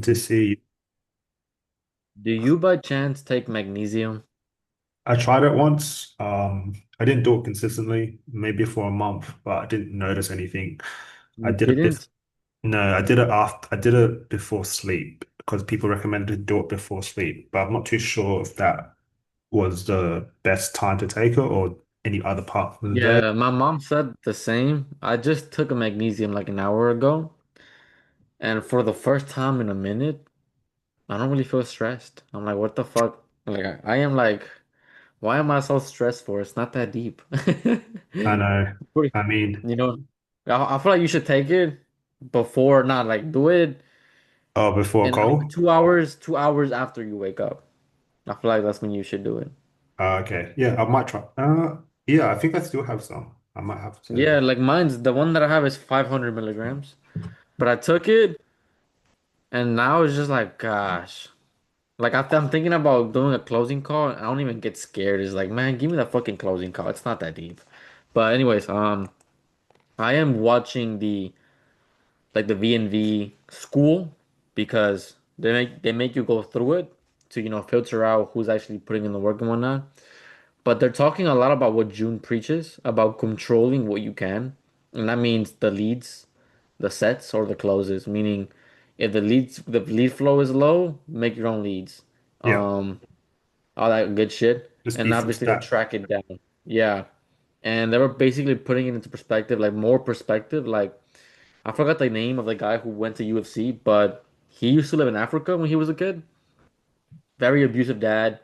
to see. Do you by chance take magnesium? I tried it once. I didn't do it consistently, maybe for a month, but I didn't notice anything. I You did it didn't? no, I did it after I did it before sleep because people recommended to do it before sleep, but I'm not too sure if that was the best time to take it or any other part of the day. Yeah, my mom said the same. I just took a magnesium like an hour ago, and for the first time in a minute, I don't really feel stressed. I'm like, what the fuck? Like, I am like, why am I so stressed for? It's not that deep. I know. Pretty- I mean, You know, I feel like you should take it before, not like do it oh, before a in like call? 2 hours after you wake up. I feel like that's when you should do it. Okay. Yeah, I might try. Yeah, I think I still have some. I might have to. Yeah, like mine's the one that I have is 500 milligrams, but I took it and now it's just like, gosh, like I'm thinking about doing a closing call. I don't even get scared. It's like, man, give me the fucking closing call. It's not that deep. But anyways, I am watching the V&V school because they make you go through it to filter out who's actually putting in the work and whatnot. But they're talking a lot about what June preaches about controlling what you can. And that means the leads, the sets, or the closes. Meaning, if the lead flow is low, make your own leads. Yeah, Um, all that good shit. just be And full obviously to stack. track it down. Yeah. And they were basically putting it into perspective, like more perspective. Like, I forgot the name of the guy who went to UFC, but he used to live in Africa when he was a kid. Very abusive dad.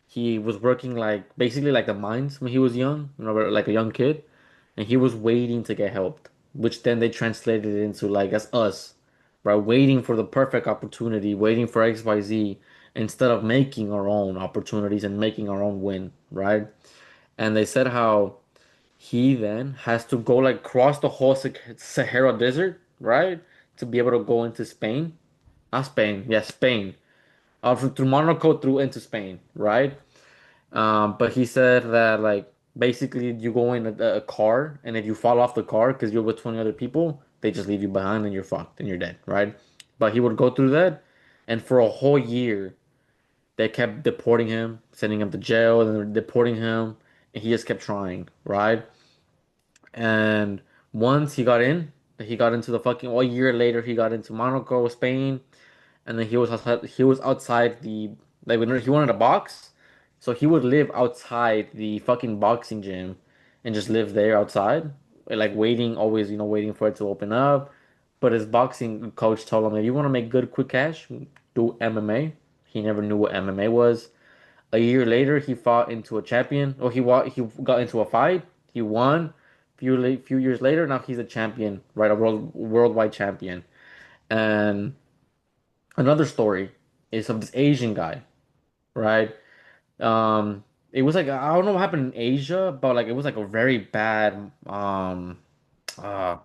He was working like basically like the mines when he was young, like a young kid, and he was waiting to get helped, which then they translated it into like as us, right? Waiting for the perfect opportunity, waiting for XYZ instead of making our own opportunities and making our own win, right? And they said how he then has to go like cross the whole Sahara Desert, right? To be able to go into Spain. Not Spain, yeah, Spain. Through Monaco through into Spain, right? But he said that like basically you go in a car and if you fall off the car because you're with 20 other people, they just leave you behind and you're fucked and you're dead, right? But he would go through that, and for a whole year they kept deporting him, sending him to jail, and then deporting him, and he just kept trying, right? And once he got into the fucking. A year later, he got into Monaco, Spain, and then he was outside. He was outside the like when he wanted a box, so he would live outside the fucking boxing gym, and just live there outside, like waiting, always waiting for it to open up. But his boxing coach told him, if you want to make good quick cash, do MMA. He never knew what MMA was. A year later, he fought into a champion, or he got into a fight. He won. Few years later, now he's a champion, right? A worldwide champion. And another story is of this Asian guy, right? It was like I don't know what happened in Asia, but like it was like a very bad uh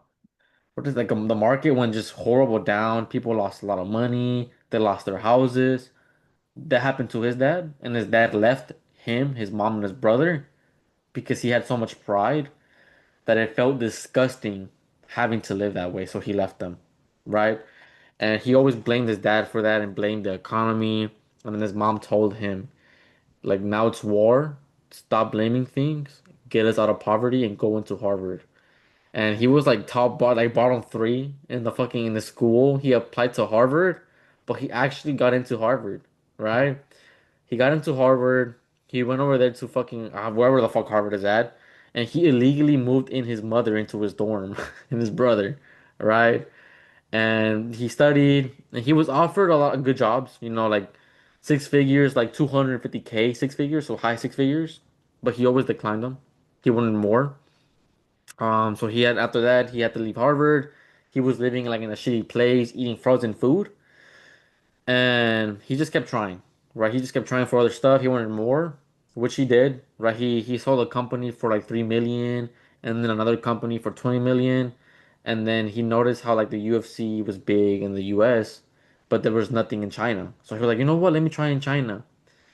what is like the market went just horrible down. People lost a lot of money. They lost their houses. That happened to his dad, and his dad left him, his mom, and his brother because he had so much pride that it felt disgusting having to live that way. So he left them, right? And he always blamed his dad for that and blamed the economy. And then his mom told him, like, now it's war. Stop blaming things. Get us out of poverty and go into Harvard. And he was like like bottom three in the school. He applied to Harvard, but he actually got into Harvard, right? He got into Harvard. He went over there to fucking wherever the fuck Harvard is at, and he illegally moved in his mother into his dorm and his brother, right? And he studied, and he was offered a lot of good jobs, like six figures, like 250K, six figures, so high six figures, but he always declined them. He wanted more. So he had after that he had to leave Harvard. He was living like in a shitty place, eating frozen food, and he just kept trying, right? He just kept trying for other stuff. He wanted more, which he did, right? He sold a company for like 3 million, and then another company for 20 million, and then he noticed how like the UFC was big in the US, but there was nothing in China. So he was like, you know what? Let me try in China.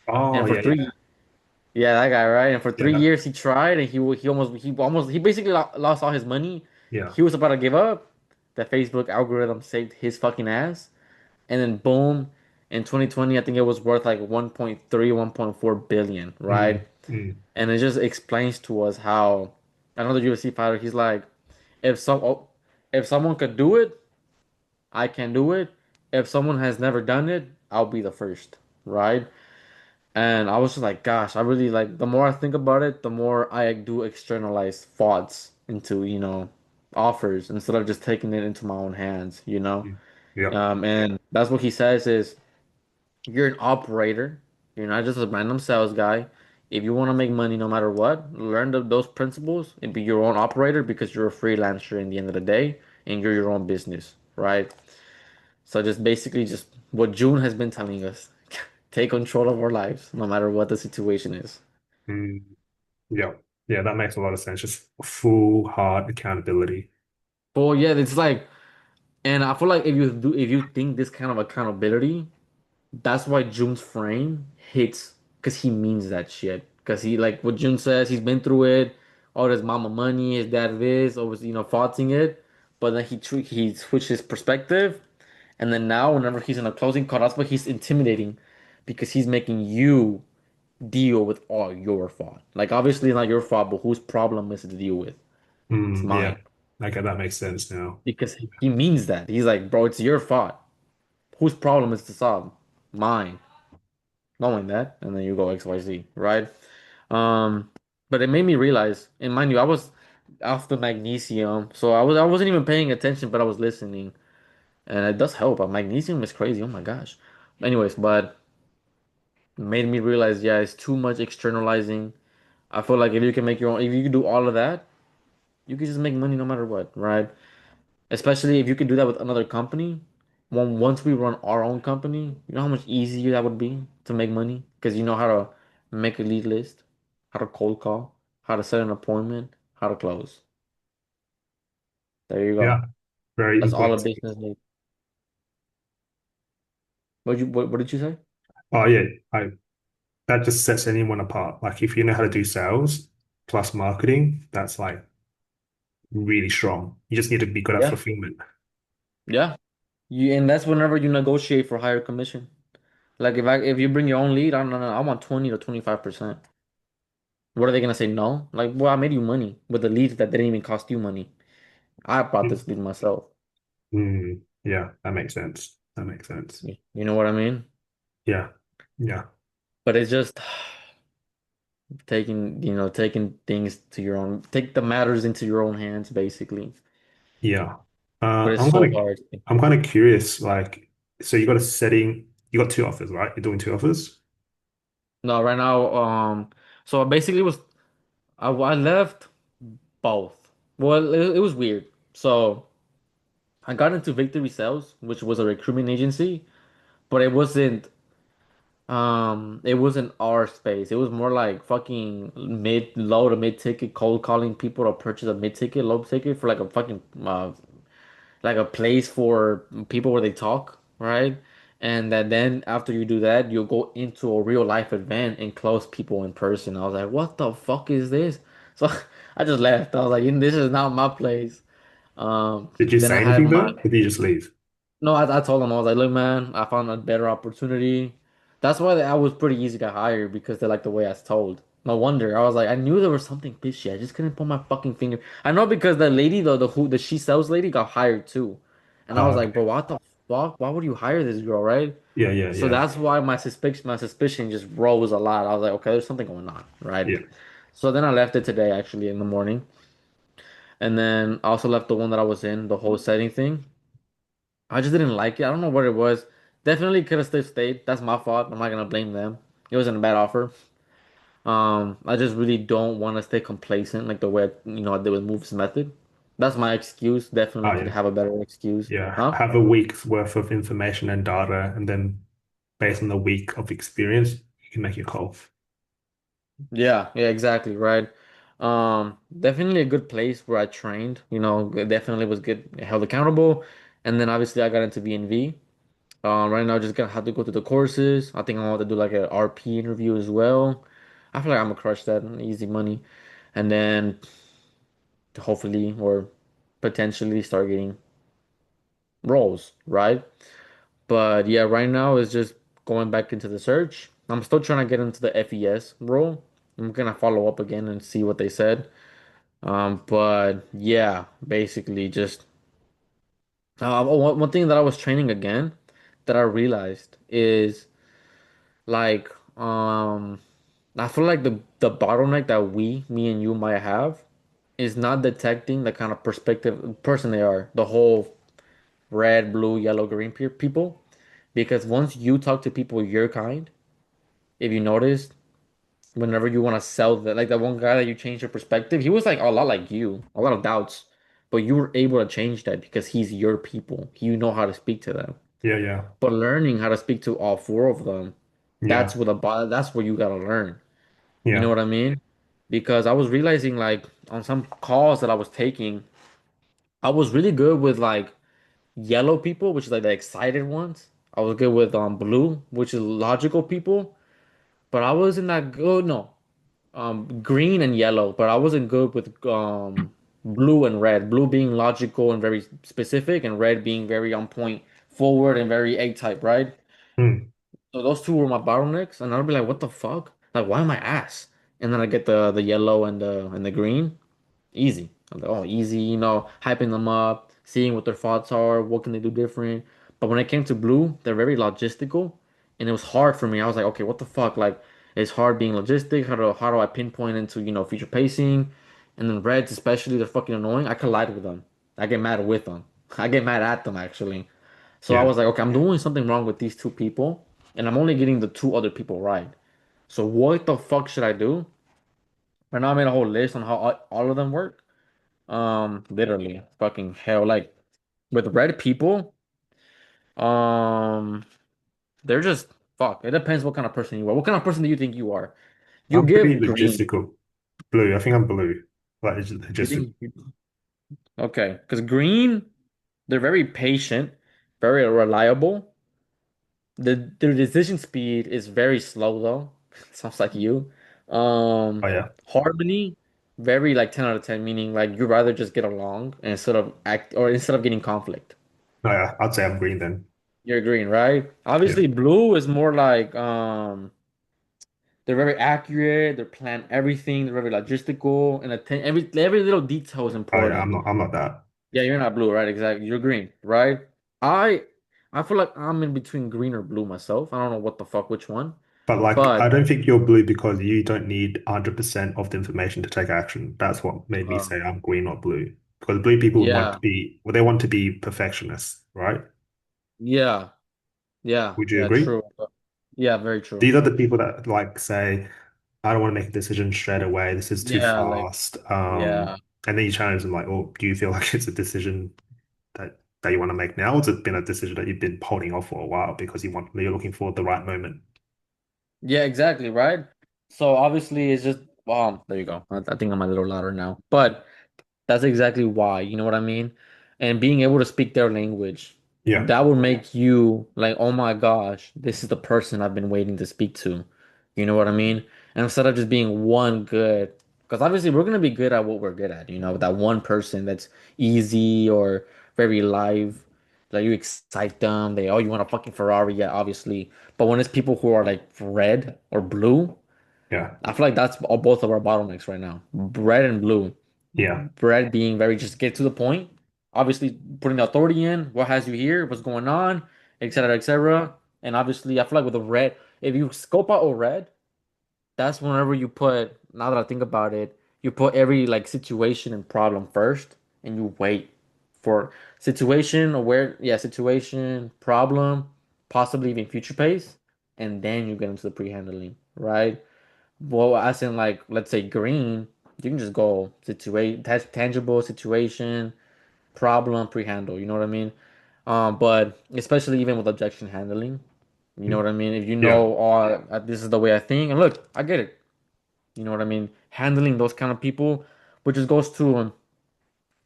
Oh, And for yeah, three, yeah. yeah, that guy, right? And for Yeah, three years he tried, and he basically lost all his money. yeah. He was about to give up. The Facebook algorithm saved his fucking ass, and then boom, in 2020, I think it was worth like 1.3, 1.4 billion, mm, right? mm, And it just explains to us how another UFC fighter, he's like, if some oh, if someone could do it, I can do it. If someone has never done it, I'll be the first, right? And I was just like, gosh, I really like the more I think about it, the more I do externalize thoughts into, offers instead of just taking it into my own hands, you know? mm. Yeah. And that's what he says is you're an operator. You're not just a random sales guy. If you want to make money no matter what, learn those principles and be your own operator because you're a freelancer in the end of the day and you're your own business, right? So just basically just what June has been telling us. Take control of our lives no matter what the situation is. Mm, yeah. Yeah, that makes a lot of sense. Just full hard accountability. But yeah, it's like, and I feel like if you think this kind of accountability, that's why June's frame hits because he means that shit. Because he like what June says, he's been through it. All his mama money, his dad this, always fighting it. But then he switched his perspective, and then now whenever he's in a closing call, that's why he's intimidating, because he's making you deal with all your fault. Like obviously it's not your fault, but whose problem is it to deal with? It's Yeah. mine. Okay, that makes sense now. Because he means that. He's like, bro, it's your fault. Whose problem is to solve? Mine. Knowing that, and then you go XYZ, right? Um, but it made me realize, and mind you, I was after magnesium, so I wasn't even paying attention, but I was listening, and it does help. Magnesium is crazy. Oh my gosh. Anyways, but it made me realize, yeah, it's too much externalizing. I feel like if you can make your own, if you can do all of that, you can just make money no matter what, right? Especially if you could do that with another company. Once we run our own company, you know how much easier that would be to make money? Because you know how to make a lead list, how to cold call, how to set an appointment, how to close. There you Yeah, go. very That's all a important. business needs. What did you say? Oh yeah, I that just sets anyone apart. Like if you know how to do sales plus marketing, that's like really strong. You just need to be good at Yeah. fulfillment. Yeah. And that's whenever you negotiate for higher commission. Like if you bring your own lead, I don't know, I want 20 to 25%. What are they gonna say? No? Like, well, I made you money with the leads that didn't even cost you money. I brought this lead myself. Yeah, that makes sense. That makes sense. You know what I mean? Yeah, yeah, But it's just taking things to your own, take the matters into your own hands, basically. yeah. But it's I'm so kind of hard. I'm kind of curious. Like, so you got a setting. You got two offers, right? You're doing two offers. No, right now, so I basically I left both. Well, it was weird. So I got into Victory Sales, which was a recruitment agency, but it wasn't our space. It was more like fucking low to mid ticket cold calling people to purchase a mid ticket, low ticket for like a fucking like a place for people where they talk, right? And that then after you do that, you'll go into a real life event and close people in person. I was like, what the fuck is this? So I just left. I was like, this is not my place. Did you Then I say had anything my though? Or did you just leave? no, I told him, I was like, look, man, I found a better opportunity. That's why I was pretty easy to hire because they like the way I was told. No wonder. I was like, I knew there was something fishy. I just couldn't put my fucking finger. I know because the lady, though, the she sells lady got hired too. And I was like, bro, Okay. what the fuck? Why would you hire this girl, right? Yeah, yeah, So yeah, that's why my suspicion just rose a lot. I was like, okay, there's something going on, right? yeah. So then I left it today, actually, in the morning. And then I also left the one that I was in, the whole setting thing. I just didn't like it. I don't know what it was. Definitely could have still stayed. That's my fault. I'm not gonna blame them. It wasn't a bad offer. I just really don't want to stay complacent like the way I did with Moves Method. That's my excuse. Definitely Oh could yeah, have a better excuse. yeah. Huh? Have a week's worth of information and data, and then based on the week of experience, you can make your call. Yeah, yeah, exactly, right. Definitely a good place where I trained. It definitely was good, held accountable. And then obviously I got into V&V. Right now, just gonna have to go through the courses. I think I want to do like a RP interview as well. I feel like I'm gonna crush that, easy money, and then hopefully or potentially start getting roles, right? But yeah, right now is just going back into the search. I'm still trying to get into the FES role. I'm gonna follow up again and see what they said. But yeah, basically just one thing that I was training again that I realized is like I feel like the bottleneck that me and you might have is not detecting the kind of perspective person they are. The whole red, blue, yellow, green people. Because once you talk to people your kind, if you notice, whenever you want to sell that, like that one guy that you changed your perspective, he was like a lot like you, a lot of doubts, but you were able to change that because he's your people. You know how to speak to them. Yeah, yeah, But learning how to speak to all four of them, yeah, that's where you gotta learn. You know yeah. what I mean? Because I was realizing like on some calls that I was taking, I was really good with like yellow people, which is like the excited ones. I was good with blue, which is logical people, but I wasn't that good. No, green and yellow, but I wasn't good with blue and red. Blue being logical and very specific, and red being very on point, forward and very A type, right? Hmm. So those two were my bottlenecks, and I'd be like, "What the fuck? Like, why am I ass?" And then I get the yellow and the green, easy. I'm like, oh, easy, hyping them up, seeing what their thoughts are, what can they do different. But when it came to blue, they're very logistical, and it was hard for me. I was like, okay, what the fuck? Like, it's hard being logistic. How do I pinpoint into future pacing? And then reds, especially, they're fucking annoying. I collide with them. I get mad with them. I get mad at them actually. So I Yeah. was like, okay, I'm doing something wrong with these two people, and I'm only getting the two other people right. So what the fuck should I do? Right now I made a whole list on how all of them work. Literally, fucking hell. Like with red people, um, they're just fuck. It depends what kind of person you are. What kind of person do you think you are? You I'm pretty give green. logistical. Blue. I think I'm blue. Like it's just You logistical. think okay? Because green, they're very patient, very reliable. Their decision speed is very slow though. Sounds like you. Oh yeah. Harmony, very like 10 out of 10, meaning like you'd rather just get along instead of getting conflict. Oh yeah. I'd say I'm green then. You're green, right? Yeah. Obviously, blue is more like they're very accurate, they plan everything, they're very logistical, and every little detail is Oh yeah. important. I'm not that. Yeah, you're not blue, right? Exactly. You're green, right? I I feel like I'm in between green or blue myself. I don't know what the fuck which one. But like, But I don't think you're blue because you don't need 100% of the information to take action. That's what made me uh, say I'm green, not blue. Because blue people want to yeah, be, well, they want to be perfectionists, right? yeah, yeah, Would you yeah, agree? true. Yeah, very true. These are the people that like say, I don't want to make a decision straight away. This is too Yeah, like fast. yeah. And then you challenge them like, oh, do you feel like it's a decision that you want to make now? Or has it been a decision that you've been holding off for a while because you're looking for the right moment? Yeah, exactly, right? So obviously it's just there you go. I think I'm a little louder now. But that's exactly why, you know what I mean? And being able to speak their language, Yeah, that would make you like, oh my gosh, this is the person I've been waiting to speak to. You know what I mean? And instead of just being one good, because obviously we're gonna be good at what we're good at, that one person that's easy or very live, like you excite them, oh, you want a fucking Ferrari, yeah, obviously. But when it's people who are like red or blue, yeah, I feel like that's both of our bottlenecks right now. Red and blue. yeah. Red being very just get to the point. Obviously, putting the authority in. What has you here? What's going on? Etc. Etc. And obviously, I feel like with the red, if you scope out a red, that's whenever you put. Now that I think about it, you put every like situation and problem first, and you wait for situation aware. Yeah, situation problem, possibly even future pace, and then you get into the pre-handling, right? Well, as in like let's say green, you can just go situate tangible situation, problem, pre-handle. You know what I mean? But especially even with objection handling, you know what I mean? If you Yeah. know, oh, this is the way I think, and look, I get it. You know what I mean? Handling those kind of people, which just goes to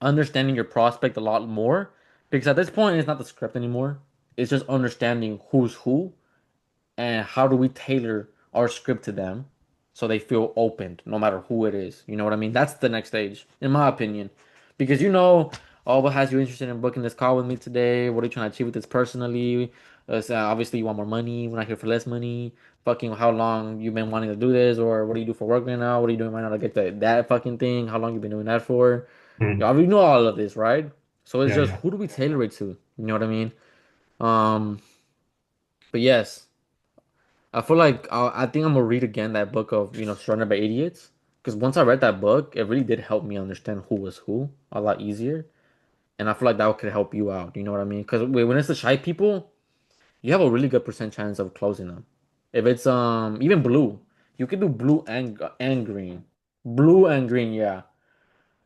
understanding your prospect a lot more, because at this point, it's not the script anymore. It's just understanding who's who and how do we tailor our script to them so they feel opened no matter who it is. You know what I mean? That's the next stage, in my opinion. Because oh, what has you interested in booking this call with me today? What are you trying to achieve with this personally? Obviously, you want more money. We're not here for less money. Fucking, how long you been wanting to do this, or what do you do for work right now? What are you doing right now to get that fucking thing? How long you been doing that for? You Mm. already know all of this, right? So it's Yeah, just yeah. who do we tailor it to? You know what I mean? Um, but yes, I feel like I think I'm gonna read again that book of Surrounded by Idiots, because once I read that book, it really did help me understand who was who a lot easier, and I feel like that could help you out. You know what I mean? Because when it's the shy people, you have a really good percent chance of closing them. If it's even blue, you can do blue and green, blue and green, yeah.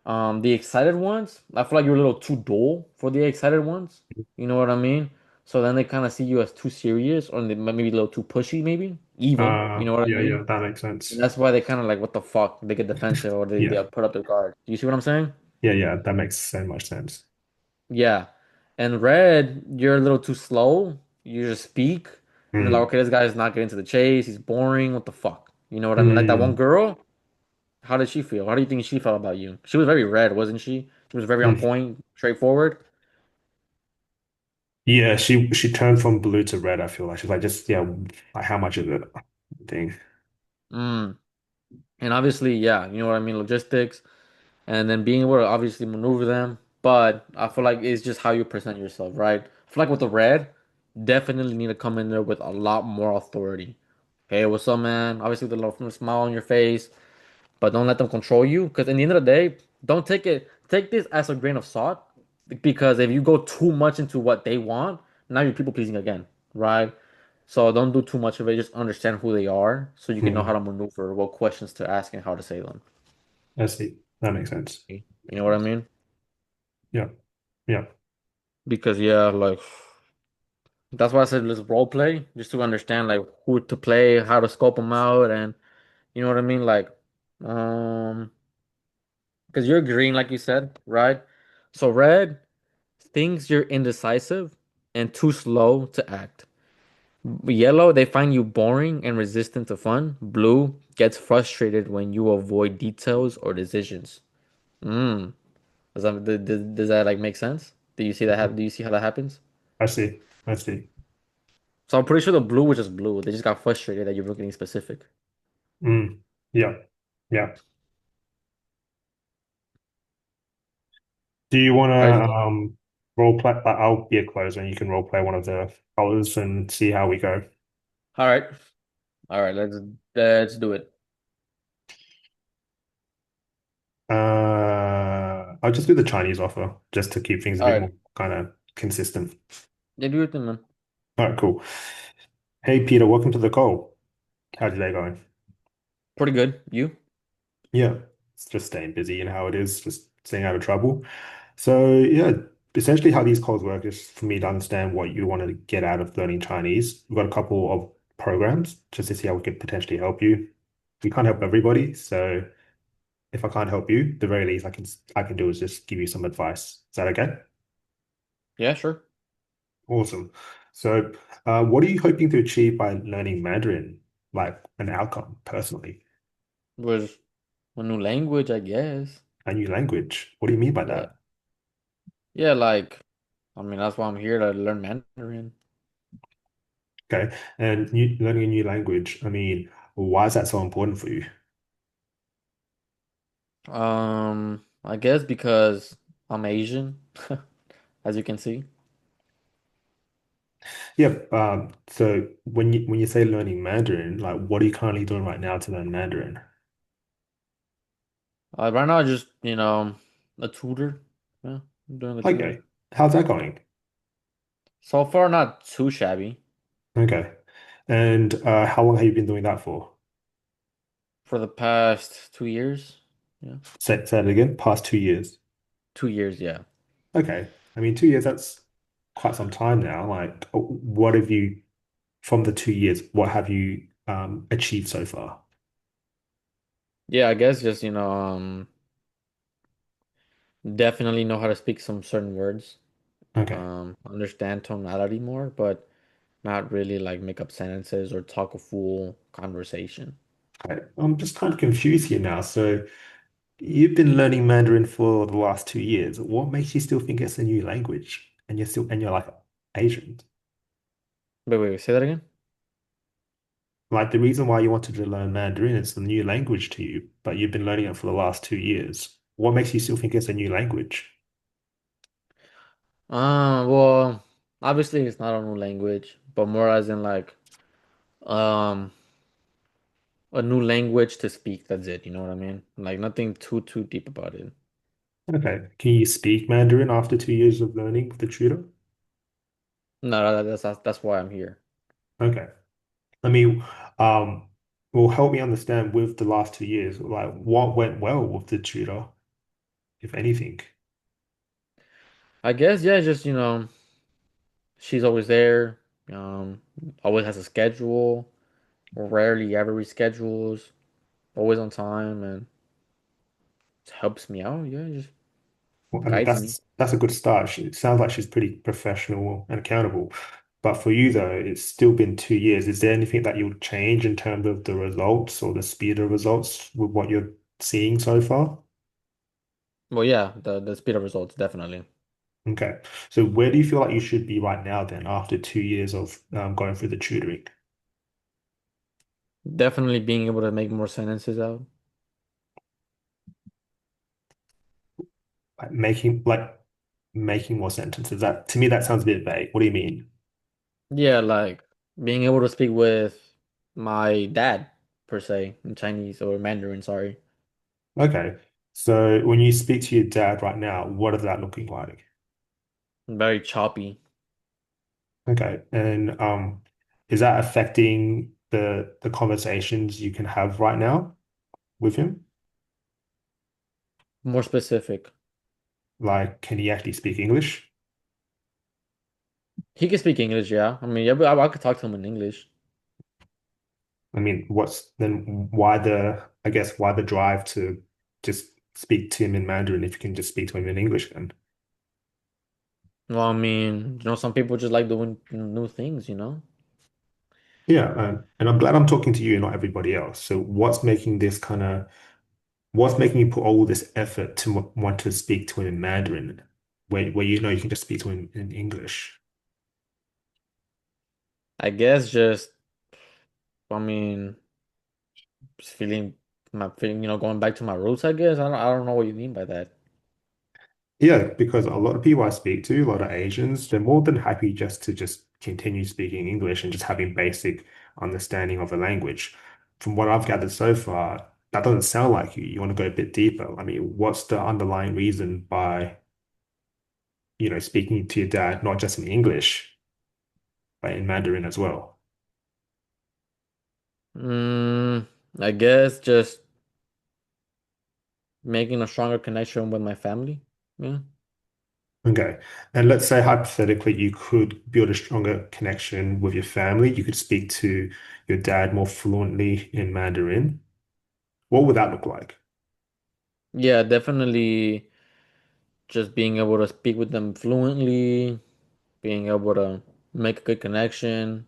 The excited ones, I feel like you're a little too dull for the excited ones. You know what I mean? So then they kind of see you as too serious, or maybe a little too pushy, maybe even. You know what I Yeah, mean? yeah, that makes And sense. that's why they kind of like, what the fuck? They get defensive, or they Yeah. put up their guard. Do you see what I'm saying? Yeah, yeah, that makes so much sense. Yeah. And red, you're a little too slow. You just speak, and they're like, Mm. okay, this guy's not getting to the chase. He's boring. What the fuck? You know what I mean? Like that one Mm. girl. How did she feel? How do you think she felt about you? She was very red, wasn't she? She was very on Mm. point, straightforward. Yeah, she turned from blue to red, I feel like. She's like, just yeah, like how much is it? Thing. Mm. And obviously, yeah, you know what I mean, logistics, and then being able to obviously maneuver them. But I feel like it's just how you present yourself, right? I feel like with the red, definitely need to come in there with a lot more authority. Hey, what's up, man? Obviously, the little smile on your face, but don't let them control you. Because in the end of the day, don't take this as a grain of salt. Because if you go too much into what they want, now you're people pleasing again, right? So don't do too much of it. Just understand who they are so you can know how Mm. to maneuver, what questions to ask, and how to say them. I see. That makes sense. You know what I mean? Yeah. Yeah. Because yeah, like that's why I said let's role play, just to understand like who to play, how to scope them out, and you know what I mean? Like, um, because you're green, like you said, right? So red thinks you're indecisive and too slow to act. Yellow, they find you boring and resistant to fun. Blue gets frustrated when you avoid details or decisions. Mm. Does that like make sense? Do you see that Mhm. do you see how that happens? I see. I see. So I'm pretty sure the blue was just blue. They just got frustrated that you were getting specific. Mm. Yeah. Yeah. Do you want Right? to role play? I'll be a closer and you can role play one of the colors and see how we go. All right. All right, let's do it. I'll just do the Chinese offer just to keep things a All bit right. more kind of consistent. Yeah, do your thing, man. All right, cool. Hey, Peter, welcome to the call. How's your day going? Pretty good. You? Yeah, it's just staying busy. You know how it is, just staying out of trouble. So, yeah, essentially how these calls work is for me to understand what you want to get out of learning Chinese. We've got a couple of programs just to see how we could potentially help you. We can't help everybody, so if I can't help you, the very least I can do is just give you some advice. Is that okay? Yeah, sure. Awesome. So, what are you hoping to achieve by learning Mandarin, like an outcome personally? Was a new language, I guess. A new language. What do you mean by Yeah. that? Yeah, like I mean that's why I'm here to learn Mandarin. Okay. And learning a new language, I mean, why is that so important for you? I guess because I'm Asian, as you can see. Yeah. So when you say learning Mandarin, like what are you currently doing right now to learn Mandarin? Right now, just a tutor. Yeah, I'm doing a tutor. Okay. How's that going? So far, not too shabby. Okay. And how long have you been doing that for? For the past 2 years. Yeah, Say it again. Past 2 years. 2 years. Yeah. Okay. I mean, 2 years, that's quite some time now. Like, what have you, from the 2 years, what have you achieved so far? Yeah, I guess just definitely know how to speak some certain words. Okay. Understand tonality more, but not really like make up sentences or talk a full conversation. Okay. I'm just kind of confused here now. So, you've been learning Mandarin for the last 2 years. What makes you still think it's a new language? And you're like Asian. Wait, say that again? Like the reason why you wanted to learn Mandarin is a new language to you, but you've been learning it for the last 2 years. What makes you still think it's a new language? Well, obviously it's not a new language, but more as in like um a new language to speak. That's it. You know what I mean? Like nothing too deep about it. Okay. Can you speak Mandarin after 2 years of learning with the tutor? No, that's why I'm here. Okay. I mean, um, will help me understand with the last 2 years, like what went well with the tutor, if anything. I guess yeah, just she's always there. Um, always has a schedule. Rarely ever reschedules. Always on time and just helps me out. Yeah, just Well, I mean, guides me. that's a good start. It sounds like she's pretty professional and accountable. But for you though, it's still been 2 years. Is there anything that you'll change in terms of the results or the speed of results with what you're seeing so far? Well, yeah, the speed of results definitely. Okay. So where do you feel like you should be right now then after 2 years of going through the tutoring? Definitely being able to make more sentences out. Like making more sentences. That to me that sounds a bit vague. What do you mean? Yeah, like being able to speak with my dad per se in Chinese or Mandarin, sorry. Okay. So when you speak to your dad right now, what is that looking like? Very choppy. Okay. And is that affecting the conversations you can have right now with him? More specific. Like, can he actually speak English? He can speak English, yeah. I mean, yeah, but I could talk to him in English. I mean, what's then why I guess why the drive to just speak to him in Mandarin if you can just speak to him in English then? Well, I mean, some people just like doing new things. Yeah, and I'm glad I'm talking to you and not everybody else. So what's making you put all this effort to want to speak to him in Mandarin, where you know you can just speak to him in English? I guess just, I mean, just going back to my roots, I guess. I don't know what you mean by that. Yeah, because a lot of people I speak to, a lot of Asians, they're more than happy just continue speaking English and just having basic understanding of the language. From what I've gathered so far, that doesn't sound like you. You want to go a bit deeper. I mean, what's the underlying reason by, speaking to your dad, not just in English, but in Mandarin as well? Mm, I guess just making a stronger connection with my family. Yeah. Okay. And let's say hypothetically you could build a stronger connection with your family. You could speak to your dad more fluently in Mandarin. What would that look like? Yeah, definitely just being able to speak with them fluently, being able to make a good connection,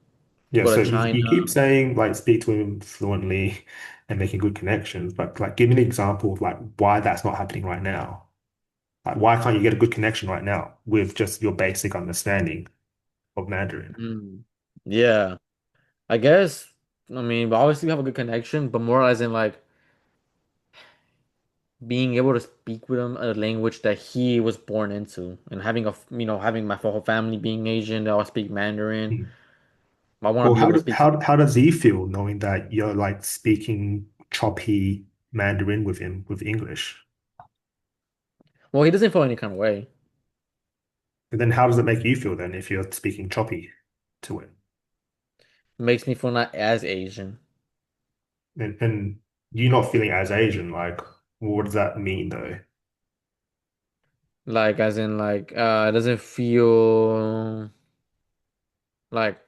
Yeah, go to so you China. keep saying like speak to him fluently and making good connections, but like give me an example of like why that's not happening right now. Like why can't you get a good connection right now with just your basic understanding of Mandarin? Mm. Yeah. I guess, I mean, obviously we have a good connection, but more as in like being able to speak with him a language that he was born into and having my whole family being Asian, they all speak Mandarin. Hmm. I want to Well, be able to speak. how does he feel knowing that you're like speaking choppy Mandarin with him with English? Well, he doesn't feel any kind of way. And then how does it make you feel then if you're speaking choppy to him? It makes me feel not as Asian. And you not feeling as Asian, like what does that mean though? Like as in like it doesn't feel like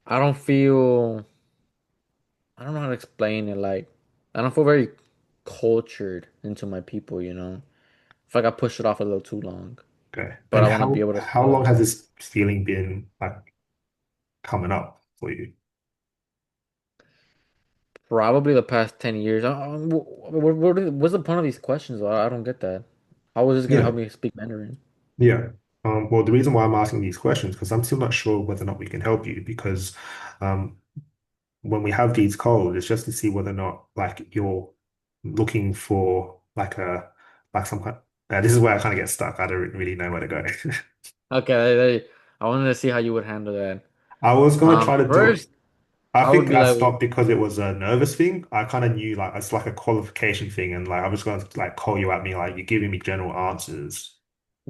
I don't feel I don't know how to explain it. Like I don't feel very cultured into my people. I feel like I pushed it off a little too long. Okay. But And I want to be able to how speak long up. has this feeling been like coming up for you? Probably the past 10 years. What's the point of these questions? I don't get that. How is this gonna Yeah. help me speak Mandarin? Yeah. Well, the reason why I'm asking these questions because I'm still not sure whether or not we can help you because um, when we have these calls, it's just to see whether or not like you're looking for like a like some kind. This is where I kind of get stuck. I don't really know where to go. Okay, I wanted to see how you would handle that. I was gonna try to do it. First, I I would think be I like, stopped because it was a nervous thing. I kind of knew like it's like a qualification thing, and like I was gonna like call you at me like you're giving me general answers.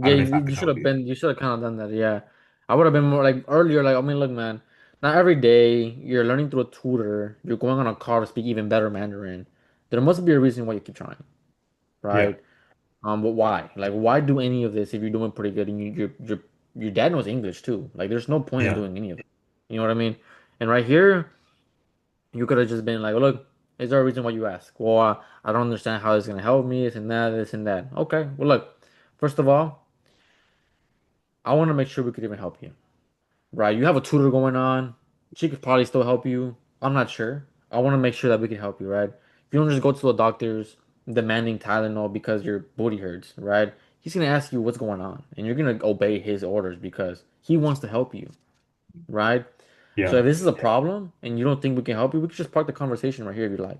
I yeah, don't know if you, that you could should help have you. been, you should have kind of done that. Yeah, I would have been more like earlier. Like, I mean, look, man, not every day you're learning through a tutor. You're going on a call to speak even better Mandarin. There must be a reason why you keep trying, Yeah, right? But why? Like, why do any of this if you're doing pretty good and your dad knows English too? Like, there's no point in yeah, doing any of it. You know what I mean? And right here, you could have just been like, look, is there a reason why you ask? Well, I don't understand how it's gonna help me, this and that, this and that. Okay, well, look, first of all, I want to make sure we could even help you, right? You have a tutor going on. She could probably still help you. I'm not sure. I want to make sure that we can help you, right? If you don't just go to the doctor's demanding Tylenol because your booty hurts, right? He's gonna ask you what's going on, and you're gonna obey his orders because he wants to help you, right? So yeah, if this is a problem and you don't think we can help you, we could just park the conversation right here if you like.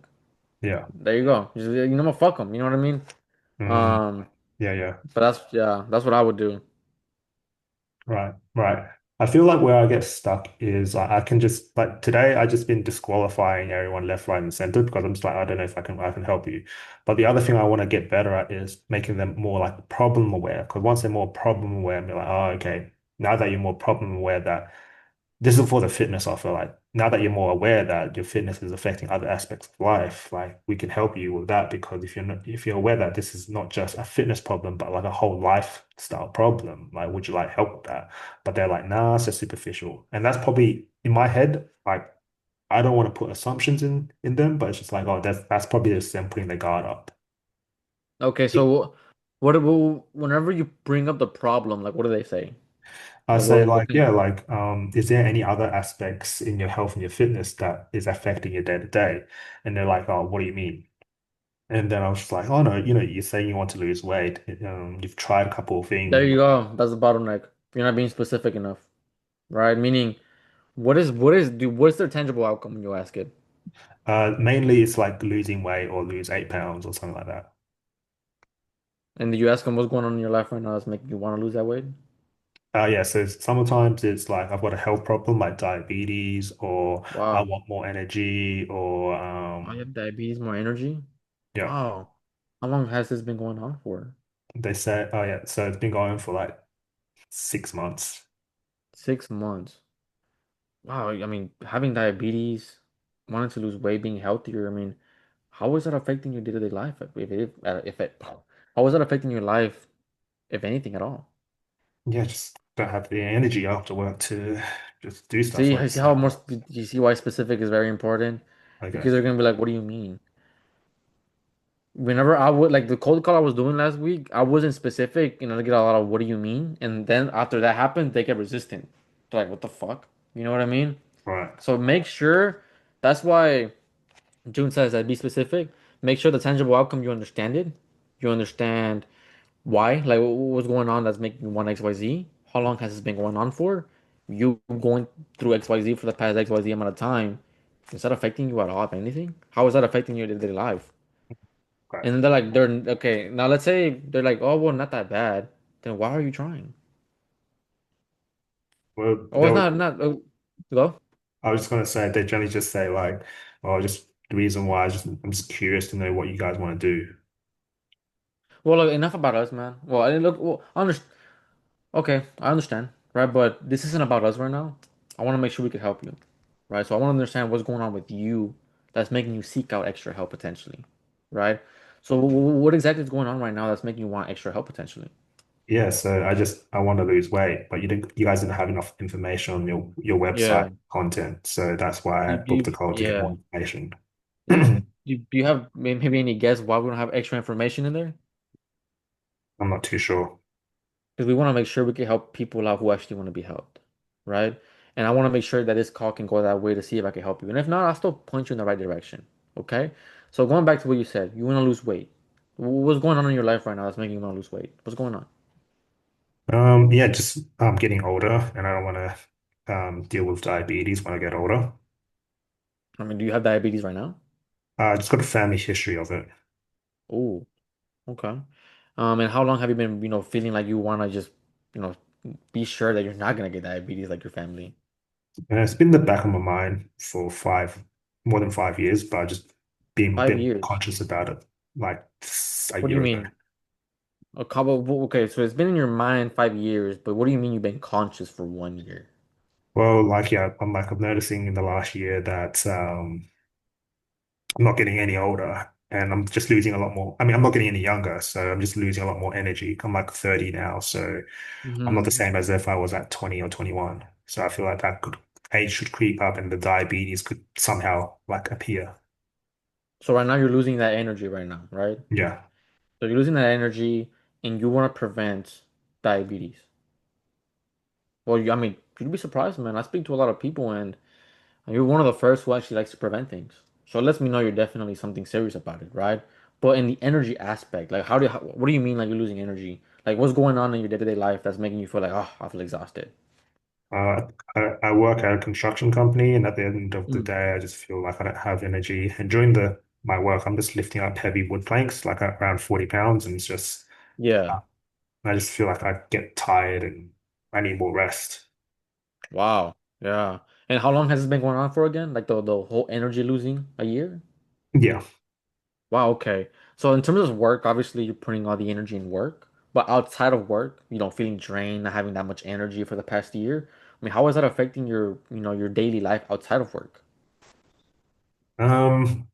yeah. There you go. Just, you know, fuck them. You know what I mean? Mm, Um, yeah, yeah. but that's what I would do. Right, right. I feel like where I get stuck is I can just like today I just been disqualifying everyone left, right, and center because I'm just like I don't know if I can help you. But the other thing I want to get better at is making them more like problem aware. Because once they're more problem aware, I'm like, oh, okay. Now that you're more problem aware that this is for the fitness offer. Like now that you're more aware that your fitness is affecting other aspects of life, like we can help you with that because if you're aware that this is not just a fitness problem, but like a whole lifestyle problem, like would you like help with that? But they're like, nah, it's just superficial. And that's probably in my head, like I don't want to put assumptions in them, but it's just like, oh, that's probably just them putting their guard up. Okay, so whenever you bring up the problem, like what do they say? I Like say what like, can yeah, like, is there any other aspects in your health and your fitness that is affecting your day to day? And they're like, oh, what do you mean? And then I was just like, oh no, you're saying you want to lose weight. You've tried a couple of there things. you go. That's the bottleneck. You're not being specific enough, right? Meaning, what's their tangible outcome when you ask it? Mainly it's like losing weight or lose 8 pounds or something like that. And do you ask them what's going on in your life right now that's making you want to lose that weight? Yeah, so sometimes it's like I've got a health problem like diabetes or I Wow. want more energy or I have diabetes, more energy. yeah, Wow. How long has this been going on for? they say, oh yeah, so it's been going for like 6 months. 6 months. Wow. I mean, having diabetes, wanting to lose weight, being healthier. I mean, how is that affecting your day-to-day life? How is that affecting your life, if anything at all? Yeah, just don't have the energy after work to just do stuff See, like I see how that. more, you see why specific is very important? Okay. Because they're gonna be like, what do you mean? Whenever I would like the cold call I was doing last week, I wasn't specific and I get a lot of what do you mean? And then after that happened, they get resistant. They're like, what the fuck? You know what I mean? All right. So make sure that's why June says that be specific. Make sure the tangible outcome you understand it. You understand why, like what's going on that's making you want XYZ. How long has this been going on for? You going through XYZ for the past XYZ amount of time. Is that affecting you at all, if anything? How is that affecting your day-to-day life? Okay. And then they're like, they're okay. Now let's say they're like, oh well, not that bad. Then why are you trying? Well, Oh, it's not. Go. I was just gonna say they generally just say like, oh, just the reason why I'm just curious to know what you guys want to do. Well, look, enough about us, man. Well, I look. Well, okay, I understand, right? But this isn't about us right now. I want to make sure we can help you, right? So I want to understand what's going on with you that's making you seek out extra help potentially, right? So what exactly is going on right now that's making you want extra help potentially? Yeah, so I want to lose weight, but you guys didn't have enough information on your website Yeah. content, so that's why I booked a call to get more Yeah. information. Yeah. Do you have maybe any guess why we don't have extra information in there? I'm not too sure. Because we want to make sure we can help people out who actually want to be helped, right? And I want to make sure that this call can go that way to see if I can help you. And if not, I'll still point you in the right direction. Okay? So going back to what you said, you want to lose weight. What's going on in your life right now that's making you want to lose weight? What's going on? Yeah, just I'm getting older and I don't want to deal with diabetes when I get older. I mean, do you have diabetes right now? I just got a family history of it. Oh, okay. And how long have you been, feeling like you want to just, you know, be sure that you're not gonna get diabetes like your family? And it's been in the back of my mind for more than 5 years, but I just being a 5 years. bit conscious about it like a What do you year ago. mean? A couple, okay, so it's been in your mind 5 years, but what do you mean you've been conscious for 1 year? Well, like yeah, I'm noticing in the last year that I'm not getting any older and I'm just losing a lot more. I mean, I'm not getting any younger, so I'm just losing a lot more energy. I'm like 30 now, so I'm not the Hmm. same as if I was at 20 or 21. So I feel like that could age should creep up and the diabetes could somehow like appear. So right now you're losing that energy right now, right? Yeah. So you're losing that energy and you want to prevent diabetes. Well, I mean, you'd be surprised, man. I speak to a lot of people and you're one of the first who actually likes to prevent things. So it lets me know you're definitely something serious about it, right? But in the energy aspect, like what do you mean like you're losing energy? Like what's going on in your day-to-day life that's making you feel like, oh, I feel exhausted? I work at a construction company, and at the end of the Mm. day, I just feel like I don't have energy. And during the my work, I'm just lifting up heavy wood planks, like at around 40 pounds, and it's just Yeah. I just feel like I get tired and I need more rest. Wow. Yeah. And how long has this been going on for again? Like the whole energy losing a year? Yeah. Wow, okay. So in terms of work, obviously you're putting all the energy in work, but outside of work, feeling drained, not having that much energy for the past year. I mean, how is that affecting your daily life outside of work? Um,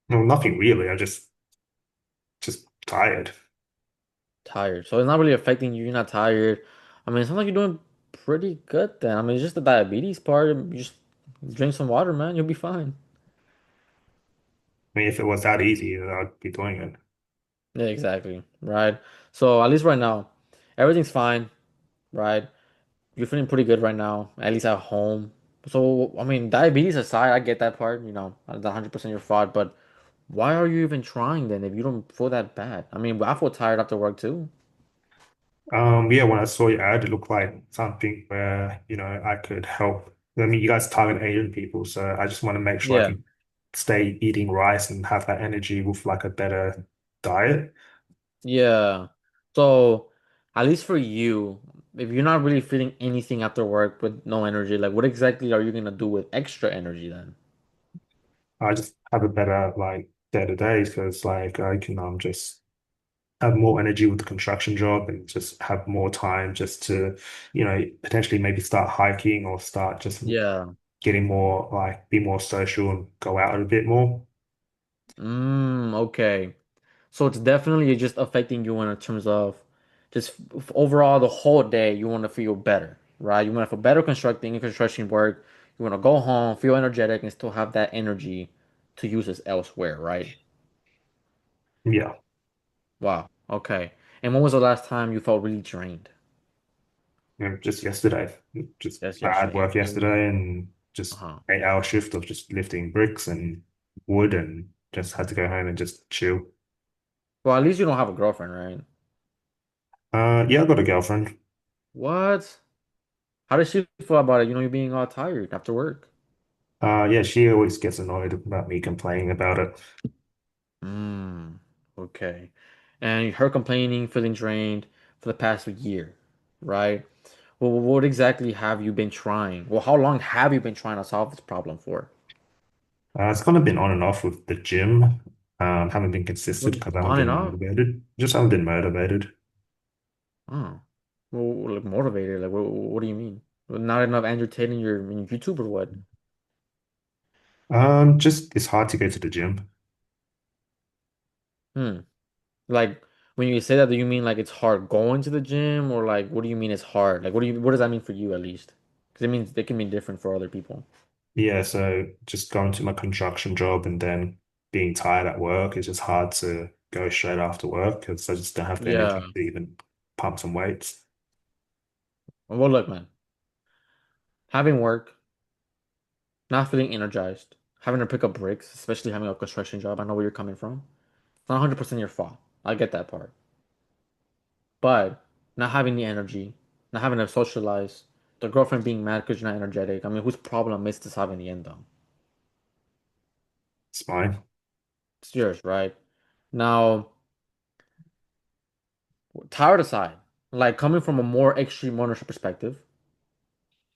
no, nothing really. I just tired. Tired. So it's not really affecting you. You're not tired. I mean, it sounds like you're doing pretty good then. I mean, it's just the diabetes part. You just drink some water, man. You'll be fine. I mean, if it was that easy, then I'd be doing it. Yeah, exactly. Right. So at least right now, everything's fine, right? You're feeling pretty good right now, at least at home. So, I mean, diabetes aside, I get that part, not 100% your fault, but why are you even trying then if you don't feel that bad? I mean, I feel tired after work too. Yeah, when I saw your ad, it looked like something where, I could help. I mean, you guys target Asian people, so I just want to make sure I Yeah. can stay eating rice and have that energy with like a better diet. Yeah. So, at least for you, if you're not really feeling anything after work with no energy, like what exactly are you gonna do with extra energy then? I just have a better like day to day because like I can just have more energy with the construction job and just have more time just to, potentially maybe start hiking or start just Yeah. getting more like be more social and go out a bit more. Okay. So it's definitely just affecting you in terms of just overall the whole day. You want to feel better, right? You want to feel better constructing and construction work. You want to go home, feel energetic, and still have that energy to use this elsewhere, right? Yeah. Wow. Okay. And when was the last time you felt really drained? Just yesterday, just Yes, I had yesterday. work yesterday and just Uh-huh. 8 hour shift of just lifting bricks and wood and just had to go home and just chill. Well, at least you don't have a girlfriend, right? Yeah, I got a girlfriend. What? How does she feel about it? You being all tired after work. Yeah, she always gets annoyed about me complaining about it. Mm, okay. And her complaining, feeling drained for the past year, right? Well, what exactly have you been trying? Well, how long have you been trying to solve this problem for? It's kind of been on and off with the gym. Haven't been consistent What, because I haven't on and been off? motivated. Just haven't been motivated. Oh, well, like motivated. Like, what do you mean? Not enough entertaining your YouTube or what? Just it's hard to go to the gym. Hmm. Like, when you say that, do you mean like it's hard going to the gym, or like what do you mean it's hard? Like, what does that mean for you at least? Because it means it can be different for other people. Yeah, so just going to my construction job and then being tired at work is just hard to go straight after work because I just don't have the Yeah. energy to even pump some weights. Well, look, man. Having work, not feeling energized, having to pick up bricks, especially having a construction job. I know where you're coming from. It's not 100% your fault. I get that part. But not having the energy, not having to socialize, the girlfriend being mad because you're not energetic. I mean, whose problem is this having the end though? It's fine. It's yours, right? Now, tired aside, like coming from a more extreme ownership perspective,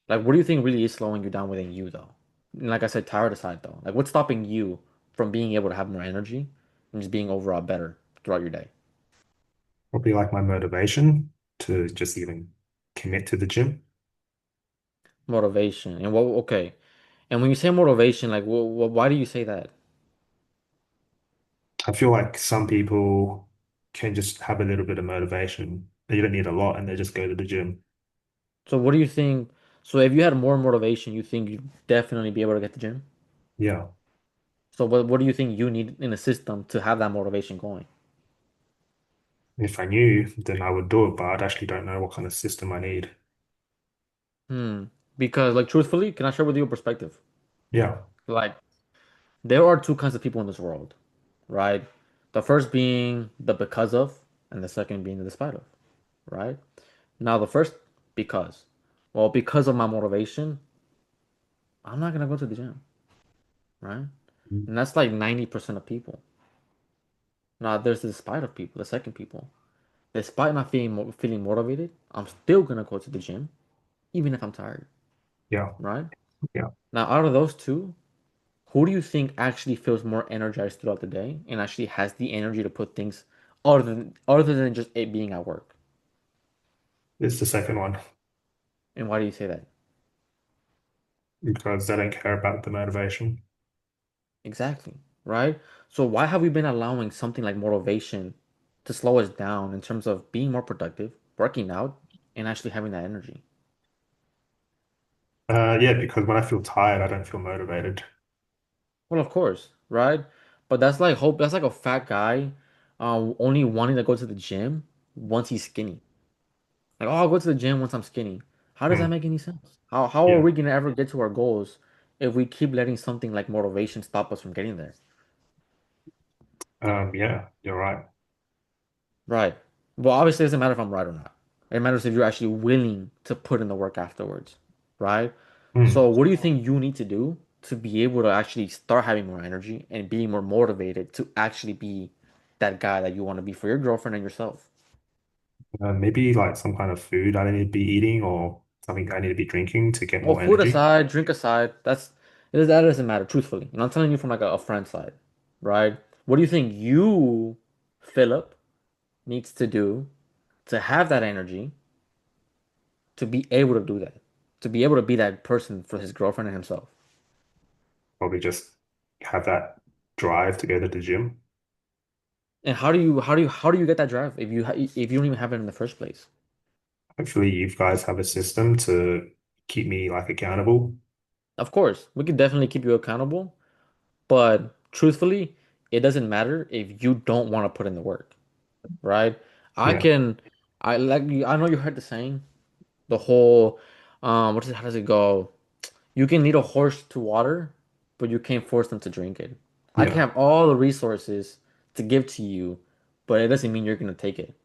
like what do you think really is slowing you down within you though? And like I said, tired aside though, like what's stopping you from being able to have more energy and just being overall better throughout your day? Probably like my motivation to just even commit to the gym. Motivation. And what, okay. And when you say motivation, like why do you say that? I feel like some people can just have a little bit of motivation. You don't need a lot and they just go to the gym. So what do you think? So if you had more motivation, you think you'd definitely be able to get the gym? Yeah. So what do you think you need in a system to have that motivation going? If I knew, then I would do it, but I actually don't know what kind of system I need. Hmm. Because like truthfully, can I share with you a perspective? Yeah. Like there are two kinds of people in this world, right? The first being the because of, and the second being the despite of, right? Now the first because, well, because of my motivation, I'm not gonna go to the gym, right? Mm. And that's like 90% of people. Now there's the despite of people, the second people. Despite not feeling motivated, I'm still gonna go to the gym, even if I'm tired, Yeah. right? Yeah. Now out of those two, who do you think actually feels more energized throughout the day and actually has the energy to put things other than just it being at work? It's the second one And why do you say that? because they don't care about the motivation. Exactly, right? So why have we been allowing something like motivation to slow us down in terms of being more productive, working out, and actually having that energy? Yeah, because when I feel tired, I don't feel motivated. Well, of course, right? But that's like hope. That's like a fat guy, only wanting to go to the gym once he's skinny. Like, oh, I'll go to the gym once I'm skinny. How does that Mm. make any sense? How are Yeah. we gonna ever get to our goals if we keep letting something like motivation stop us from getting there? Yeah, you're right. Right. Well, obviously, it doesn't matter if I'm right or not. It matters if you're actually willing to put in the work afterwards, right? So, Mm. what do you think you need to do to be able to actually start having more energy and being more motivated to actually be that guy that you want to be for your girlfriend and yourself? Maybe like some kind of food I need to be eating or something I need to be drinking to get Well, more food energy. aside, drink aside, that doesn't matter, truthfully. And I'm telling you from like a friend side, right? What do you think you, Philip, needs to do to have that energy to be able to do that, to be able to be that person for his girlfriend and himself? Probably just have that drive to go to the gym. And how do you get that drive if you don't even have it in the first place? Hopefully, you guys have a system to keep me like accountable. Of course, we can definitely keep you accountable, but truthfully, it doesn't matter if you don't want to put in the work, right? I Yeah, can, I know you heard the saying, the whole, how does it go? You can lead a horse to water, but you can't force them to drink it. I can yeah. have all the resources to give to you, but it doesn't mean you're gonna take it.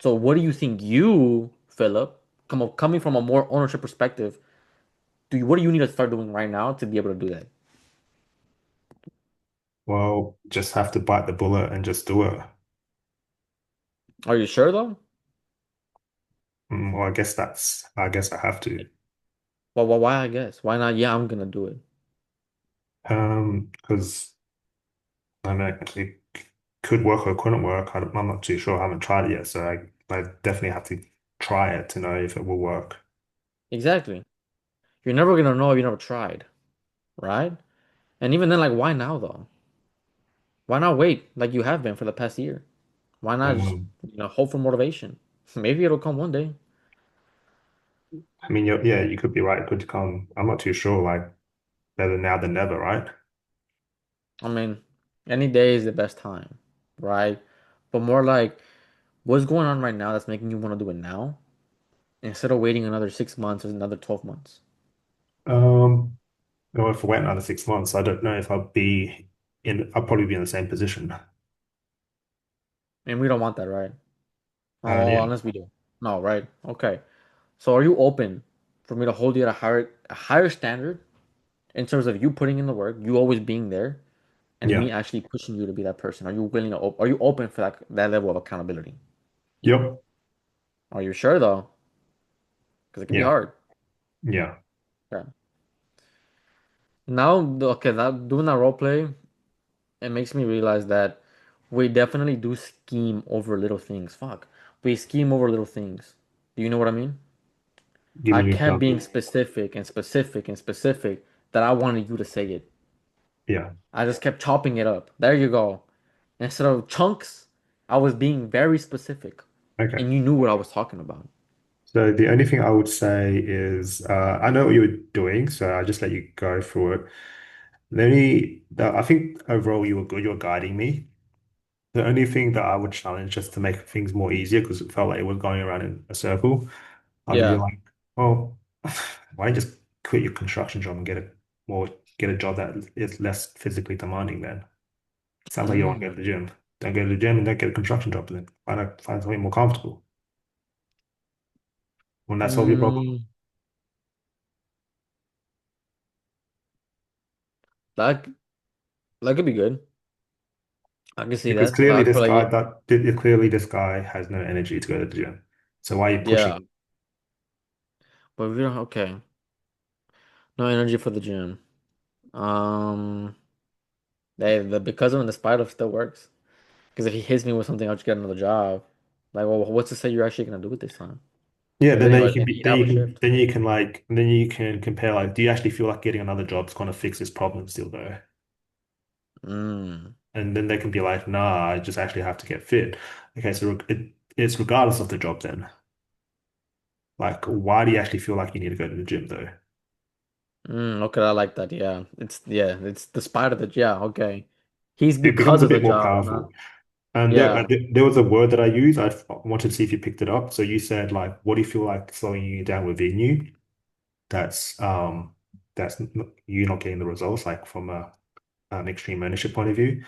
So what do you think you, Philip, coming from a more ownership perspective, what do you need to start doing right now to be able to do that? Well, just have to bite the bullet and just do it. Are you sure though? Well, I guess I have to. Well, why I guess? Why not? Yeah, I'm gonna do it. Because I know it could work or couldn't work. I'm not too sure. I haven't tried it yet, so I definitely have to try it to know if it will work. Exactly. You're never gonna know if you never tried, right? And even then, like, why now though? Why not wait like you have been for the past year? Why not just, Um, hope for motivation? Maybe it'll come one day. I mean, yeah, you could be right. It could come. I'm not too sure. Like better now than never, right? I mean, any day is the best time, right? But more like, what's going on right now that's making you want to do it now instead of waiting another 6 months or another 12 months? Well, if I went another 6 months, I don't know if I'll probably be in the same position. And we don't want that, right? Oh, Yeah, unless we do. No, right? Okay. So are you open for me to hold you at a higher standard in terms of you putting in the work, you always being there, and me Yeah. actually pushing you to be that person? Are you willing to are you open for that level of accountability? Yep. Are you sure though? Because it can be Yeah. hard. Yeah. Okay. Now, okay, that doing that role play, it makes me realize that we definitely do scheme over little things. Fuck. We scheme over little things. Do you know what I mean? Give I me an kept being example. specific and specific and specific that I wanted you to say it. Yeah. I just kept chopping it up. There you go. Instead of chunks, I was being very specific, Okay. and you knew what I was talking about. So the only thing I would say is I know what you were doing, so I just let you go through it. I think overall you were good. You were guiding me. The only thing that I would challenge just to make things more easier because it felt like it was going around in a circle. I'd be Yeah. like, well, why don't you just quit your construction job and more get a job that is less physically demanding then? Sounds like you don't want to Mm. go to the gym. Don't go to the gym and don't get a construction job then. Find something more comfortable. Wouldn't that solve your problem? Mm. That that could be good. I can see Because that. But clearly I feel this like guy clearly this guy has no energy to go to the gym. So why are you yeah. pushing? But we don't. Okay. No energy for the gym. Um. Because of him, the spider still works. Because if he hits me with something, I'll just get another job. Like, well, what's to say you're actually gonna do it this time? Yeah, Because then you anyways, can an be 8 hour shift. then you can compare like do you actually feel like getting another job is going to fix this problem still though? Mm. And then they can be like, nah, I just actually have to get fit. Okay, so it's regardless of the job then. Like, why do you actually feel like you need to go to the gym though? Okay, I like that. It's the spider that. Yeah, okay. He's It becomes because a of the bit more job, not powerful. And yeah. there was a word that I used. I wanted to see if you picked it up. So you said like, what do you feel like slowing you down within you? That's you not getting the results like from an extreme ownership point of view.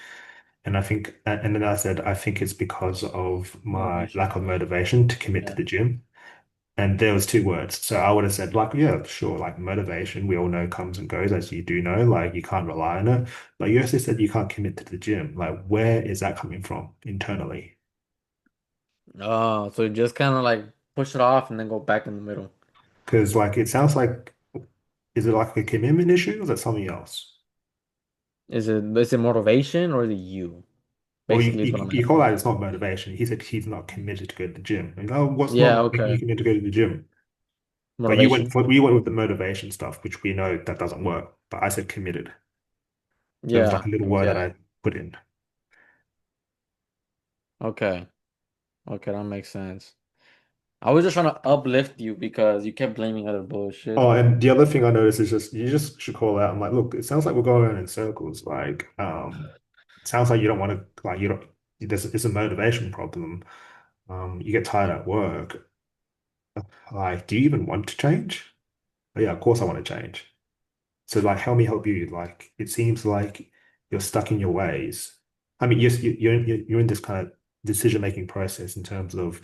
And I think, and then I said, I think it's because of my Motivation. lack of motivation to commit to Yeah. the gym. And there was two words. So I would have said like, yeah, sure, like motivation, we all know comes and goes, as you do know, like you can't rely on it. But you also said you can't commit to the gym. Like, where is that coming from internally? Oh, so you just kind of like push it off and then go back in the middle. Because like it sounds like, is it like a commitment issue or is that something else? Is it motivation or is it you? Well, Basically, is what I'm you call asking. that it's not motivation. He said he's not committed to go to the gym. And, oh, what's Yeah, not making you okay. commit to go to the gym? But Motivation. we went with the motivation stuff, which we know that doesn't work. But I said committed. So it was like Yeah. a little word Yeah. that I put in. Okay. Okay, that makes sense. I was just trying to uplift you because you kept blaming other bullshit. Oh, and the other thing I noticed is just you just should call out. I'm like, look, it sounds like we're going around in circles. Like, it sounds like you don't want to like you don't. It's a motivation problem. You get tired at work. Like, do you even want to change? Oh, yeah, of course I want to change. So like, help me help you. Like, it seems like you're stuck in your ways. I mean, yes, you're in this kind of decision-making process in terms of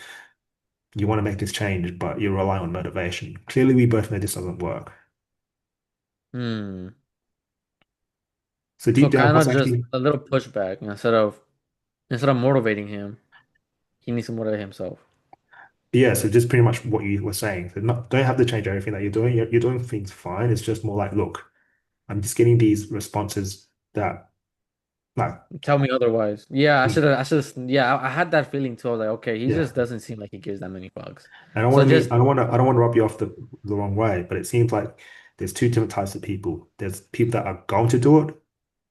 you want to make this change, but you're relying on motivation. Clearly, we both know this doesn't work. Hmm. So So deep down, kind what's of just actually a little pushback instead of motivating him, he needs to motivate himself. yeah, so just pretty much what you were saying. So not don't have to change everything that you're doing. You're doing things fine. It's just more like, look, I'm just getting these responses that like Tell me otherwise. Yeah, I yeah, should have. Yeah, I had that feeling too. I was like, okay, he yeah. just doesn't seem like he gives that many fucks. So I just don't want to rub you off the wrong way, but it seems like there's two different types of people. There's people that are going to do it,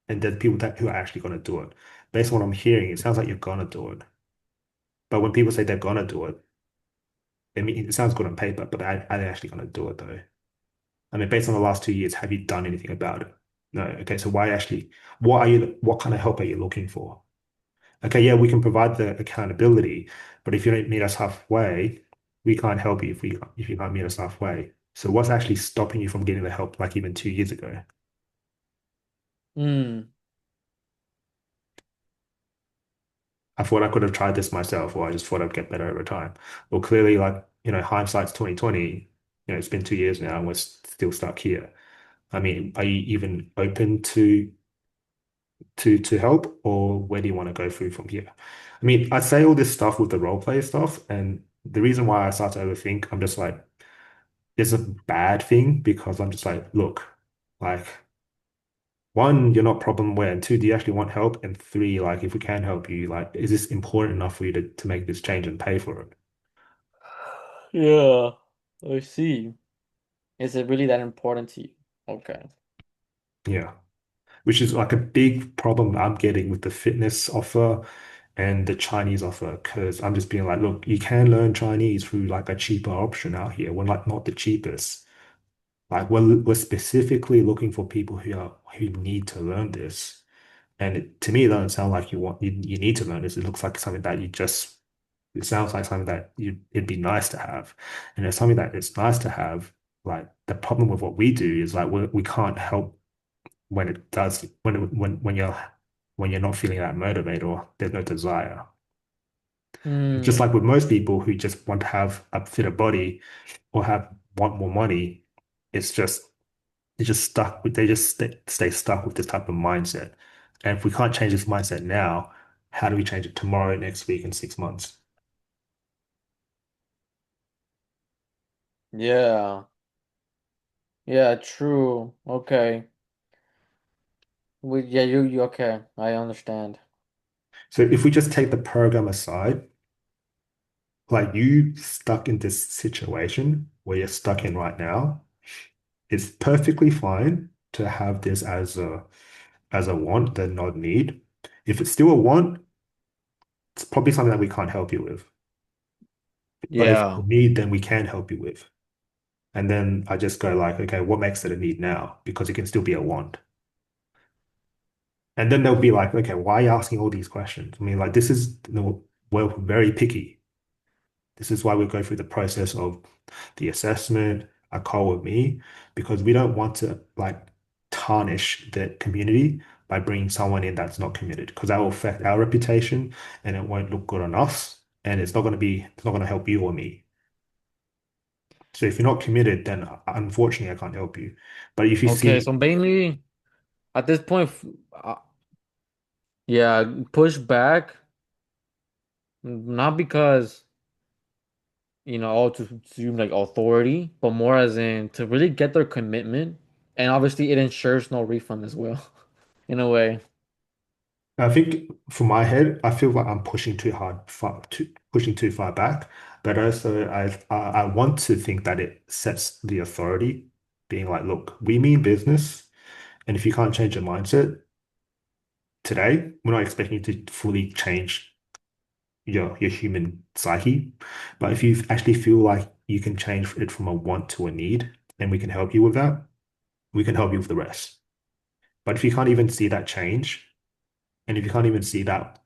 and there's people that who are actually going to do it. Based on what I'm hearing, it sounds like you're gonna do it. But when people say they're gonna do it, I mean it sounds good on paper, but are they actually gonna do it though? I mean, based on the last 2 years, have you done anything about it? No. Okay, so what kind of help are you looking for? Okay, yeah, we can provide the accountability, but if you don't meet us halfway, we can't help you if you can't meet us halfway. So what's actually stopping you from getting the help like even 2 years ago? hmm. I thought I could have tried this myself, or I just thought I'd get better over time. Well, clearly, like hindsight's 2020. It's been 2 years now and we're still stuck here. I mean, are you even open to help, or where do you want to go through from here? I mean, I say all this stuff with the role play stuff, and the reason why I start to overthink, I'm just like, it's a bad thing because I'm just like, look, like one, you're not problem aware, and two, do you actually want help? And three, like if we can help you, like, is this important enough for you to make this change and pay for it? Yeah, I see. Is it really that important to you? Okay. Yeah. Which is like a big problem I'm getting with the fitness offer and the Chinese offer, because I'm just being like, look, you can learn Chinese through like a cheaper option out here. We're like not the cheapest. Like we're specifically looking for people who need to learn this. And to me, it doesn't sound like you need to learn this. It looks like something that it sounds like something that it'd be nice to have. And it's something that it's nice to have. Like the problem with what we do is like we can't help when it does when you're not feeling that motivated or there's no desire. Just Hmm. like with most people who just want to have a fitter body or want more money, it's just they just stay stuck with this type of mindset. And if we can't change this mindset now, how do we change it tomorrow, next week, in 6 months? Yeah. Yeah, true. Okay. Yeah, you okay. I understand. So if we just take the program aside, like you stuck in this situation where you're stuck in right now, it's perfectly fine to have this as a want and not need. If it's still a want, it's probably something that we can't help you with. But if it's a Yeah. need, then we can help you with. And then I just go like, okay, what makes it a need now? Because it can still be a want. And then they'll be like, okay, why are you asking all these questions? I mean, like this is, we're very picky. This is why we go through the process of the assessment, a call with me, because we don't want to like tarnish the community by bringing someone in that's not committed, because that will affect our reputation and it won't look good on us. And it's not going to help you or me. So if you're not committed, then unfortunately I can't help you. But if you Okay, see, so mainly at this point, yeah, push back, not because, all to assume like authority, but more as in to really get their commitment. And obviously it ensures no refund as well, in a way. I think for my head, I feel like I'm pushing too far back. But also, I want to think that it sets the authority, being like, look, we mean business, and if you can't change your mindset today, we're not expecting you to fully change your human psyche. But if you actually feel like you can change it from a want to a need, and we can help you with that, we can help you with the rest. But if you can't even see that change, and if you can't even see that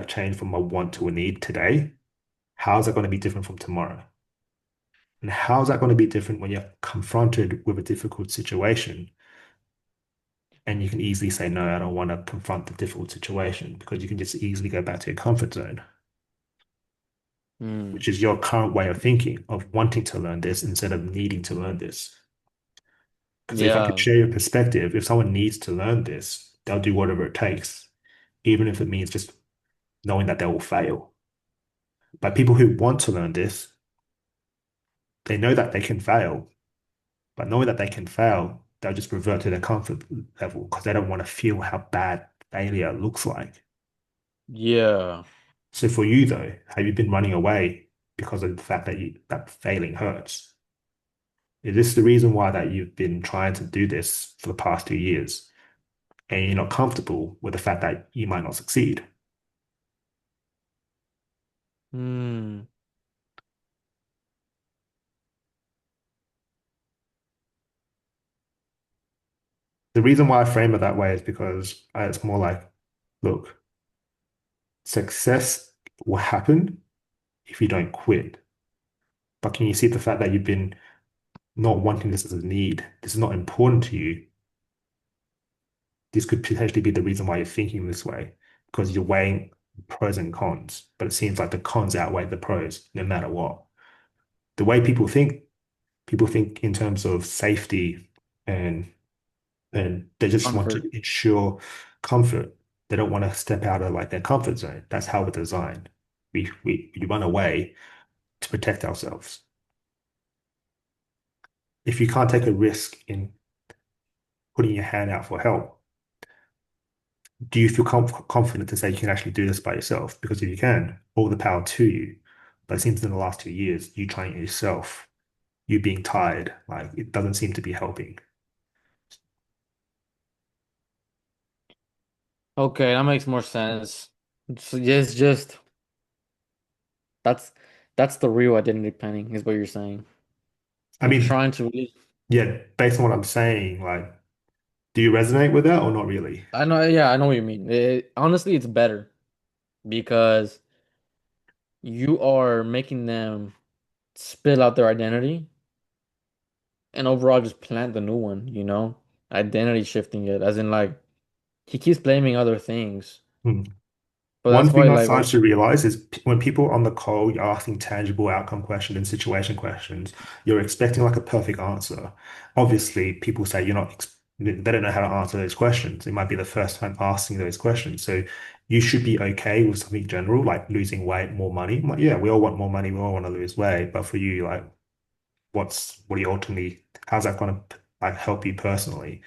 change from a want to a need today, how is that going to be different from tomorrow? And how is that going to be different when you're confronted with a difficult situation and you can easily say, no, I don't want to confront the difficult situation because you can just easily go back to your comfort zone, Hmm. which is your current way of thinking of wanting to learn this instead of needing to learn this. Because if I could Yeah. share your perspective, if someone needs to learn this, they'll do whatever it takes, even if it means just knowing that they will fail. But people who want to learn this, they know that they can fail, but knowing that they can fail, they'll just revert to their comfort level because they don't want to feel how bad failure looks like. Yeah. So for you though, have you been running away because of the fact that that failing hurts? Is this the reason why that you've been trying to do this for the past 2 years and you're not comfortable with the fact that you might not succeed? Hmm. The reason why I frame it that way is because it's more like, look, success will happen if you don't quit. But can you see the fact that you've been not wanting this as a need? This is not important to you. This could potentially be the reason why you're thinking this way, because you're weighing pros and cons, but it seems like the cons outweigh the pros no matter what. the way people think in terms of safety and and they just want Comfort. to ensure comfort. They don't want to step out of like their comfort zone. That's how we're designed. We run away to protect ourselves. If you can't take a risk in putting your hand out for help, do you feel confident to say you can actually do this by yourself? Because if you can, all the power to you. But it seems in the last 2 years, you trying it yourself, you being tired, like it doesn't seem to be helping. Okay, that makes more sense. So yes, just that's that's the real identity planning, is what you're saying. I You're mean, trying to really, yeah, based on what I'm saying, like, do you resonate with that or not really? I know, yeah, I know what you mean. Honestly, it's better because you are making them spill out their identity and overall just plant the new one, you know? Identity shifting it, as in like he keeps blaming other things. Hmm. But One that's thing why I like started to realize is when people on the call, you're asking tangible outcome questions and situation questions, you're expecting like a perfect answer. Obviously, people say you're not, they don't know how to answer those questions. It might be the first time asking those questions. So you should be okay with something general, like losing weight, more money. Like, yeah, we all want more money. We all want to lose weight. But for you, like, what do you ultimately, how's that going to like help you personally?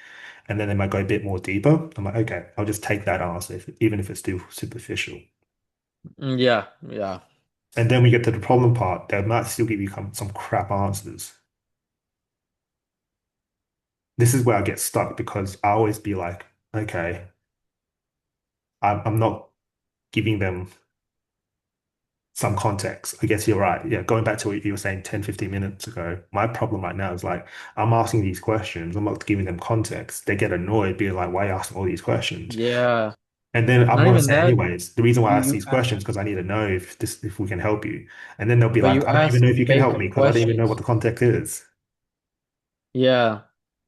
And then they might go a bit more deeper. I'm like, okay, I'll just take that answer, even if it's too superficial. yeah, yeah. And then we get to the problem part. They might still give you some crap answers. This is where I get stuck because I always be like, okay, I'm not giving them some context. I guess you're right. Yeah, going back to what you were saying 10, 15 minutes ago, my problem right now is like, I'm asking these questions, I'm not giving them context. They get annoyed, being like, why are you asking all these questions? Yeah. And then I'm Not going to even say that, anyways, the reason why I ask you these questions because I need to know if we can help you. And then they'll be but like, you I don't even ask know if you can vague help me because I don't even know what questions. the context is. Yeah.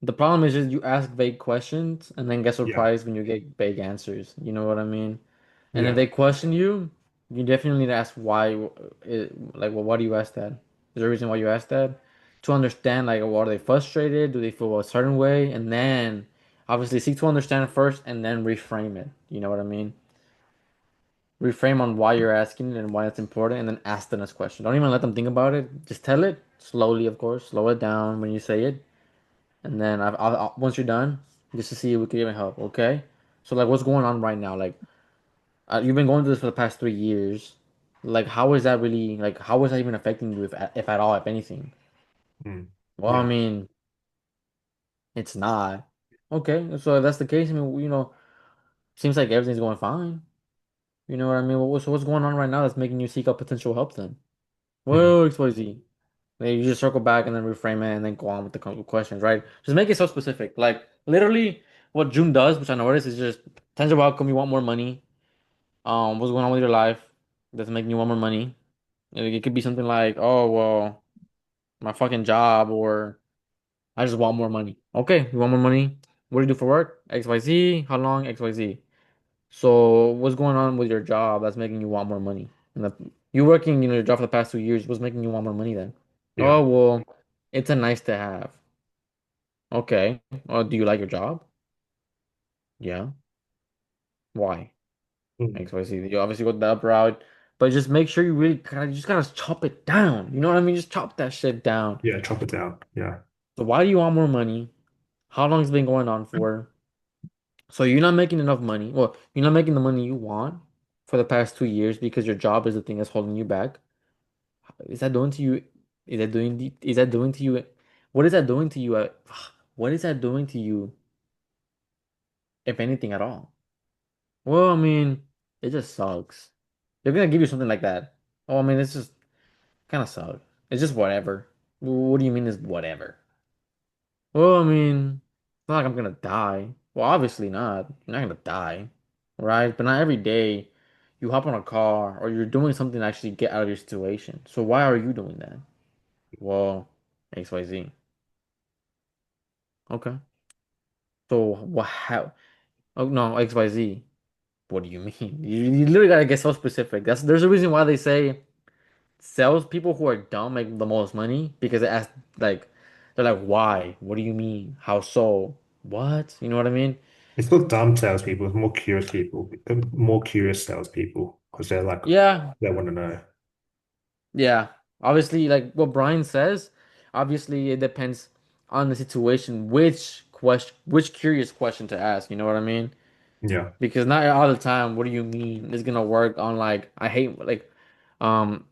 The problem is just you ask vague questions and then get Yeah. surprised when you get vague answers. You know what I mean? And if Yeah. they question you, you definitely need to ask why, like, well, why do you ask that? Is there a reason why you ask that? To understand, like, well, are they frustrated? Do they feel a certain way? And then obviously seek to understand first and then reframe it. You know what I mean? Reframe on why you're asking it and why it's important, and then ask the next question. Don't even let them think about it. Just tell it slowly, of course. Slow it down when you say it, and then once you're done, just to see if we can even help. Okay. So like, what's going on right now? Like, you've been going through this for the past 3 years. Like, how is that really? Like, how is that even affecting you, if at all, if anything? Mm. Well, I Yeah. mean, it's not. Okay. So if that's the case, I mean, seems like everything's going fine. You know what I mean? So what's going on right now that's making you seek out potential help then? Mm. Well, XYZ. Then you just circle back and then reframe it and then go on with the questions, right? Just make it so specific. Like literally what June does, which I noticed, is just tangible outcome, you want more money. What's going on with your life that's making you want more money? It could be something like, oh well, my fucking job, or I just want more money. Okay, you want more money? What do you do for work? XYZ. How long? XYZ. So what's going on with your job that's making you want more money? And you working, your job for the past 2 years, what's making you want more money then? Yeah. Oh, well, it's a nice to have. Okay. Do you like your job? Yeah. Why? Mm. XYZ. You obviously go that route, but just make sure you really kind of just gotta chop it down. You know what I mean? Just chop that shit down. Yeah. Chop it down. Yeah. So why do you want more money? How long has it been going on for? So you're not making enough money. Well, you're not making the money you want for the past 2 years because your job is the thing that's holding you back. Is that doing to you? Is that doing to you? What is that doing to you? What is that doing to you, if anything at all? Well, I mean, it just sucks. They're gonna give you something like that. Oh, I mean, it's just kind of sucks. It's just whatever. What do you mean is whatever? Well, I mean, it's not like I'm gonna die. Well, obviously not. You're not gonna die, right? But not every day you hop on a car or you're doing something to actually get out of your situation. So why are you doing that? Well, XYZ. Okay. So what? How? Oh no, XYZ. What do you mean? You literally gotta get so specific. There's a reason why they say salespeople who are dumb make the most money because they ask like they're like, why? What do you mean? How so? What? You know what I mean? It's not dumb salespeople, it's more curious people. They're more curious salespeople because they're like Yeah, they want to know. yeah. Obviously, like what Brian says, obviously it depends on the situation, which curious question to ask. You know what I mean? Yeah. Because not all the time, what do you mean is gonna work on like I hate like um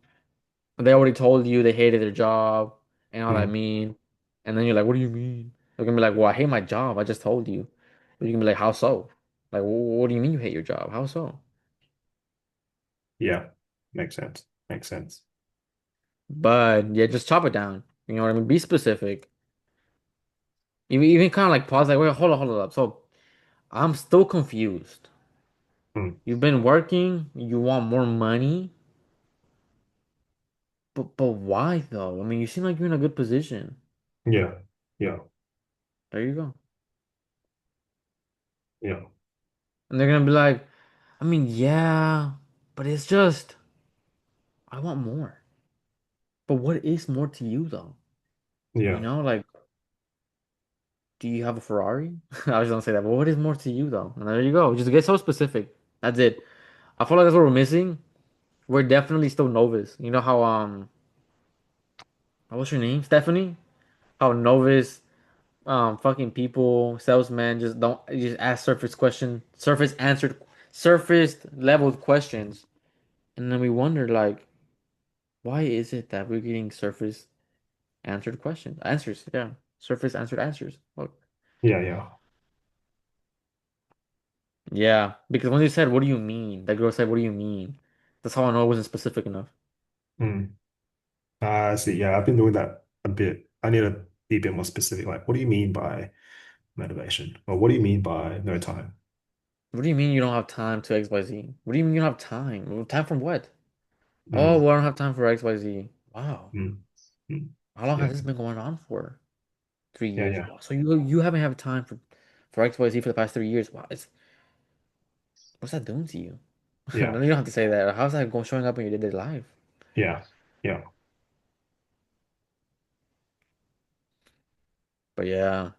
they already told you they hated their job and all that Mm. mean. And then you're like, what do you mean? They're gonna be like, well, I hate my job. I just told you. But you can be like, how so? Like, what do you mean you hate your job? How so? Yeah. Makes sense. Makes sense. But yeah, just chop it down. You know what I mean? Be specific. Even kind of like pause, like, wait, hold up. So I'm still confused. Mm. You've been working, you want more money, but why though? I mean, you seem like you're in a good position. Yeah. Yeah. There you go. Yeah. And they're gonna be like, I mean, yeah, but it's just I want more. But what is more to you though? You Yeah. know, like, do you have a Ferrari? I was gonna say that, but what is more to you though? And there you go. Just get so specific. That's it. I feel like that's what we're missing. We're definitely still novice. You know how what's your name? Stephanie? How novice fucking people, salesmen just don't just ask surface leveled questions. And then we wonder like, why is it that we're getting surface answered questions? Answers, yeah. Surface answered answers. Look. Yeah. Yeah. Yeah, because when they said, "What do you mean?" That girl said, "What do you mean?" That's how I know it wasn't specific enough. Mm. I see. Yeah, I've been doing that a bit. I need to be a bit more specific. Like, what do you mean by motivation? Or what do you mean by no time? What do you mean you don't have time to XYZ? What do you mean you don't have time? Well, time from what? Oh, Mm. well, I don't have time for XYZ. Wow. Mm. Mm. How long Yeah. has this been going on for? three Yeah. years. Yeah. Wow. So you haven't had time for XYZ for the past 3 years. Wow. What's that doing to you? No, Yeah. you don't have to say that. How's that going showing up in your day-to-day life? Yeah. Yeah. But yeah.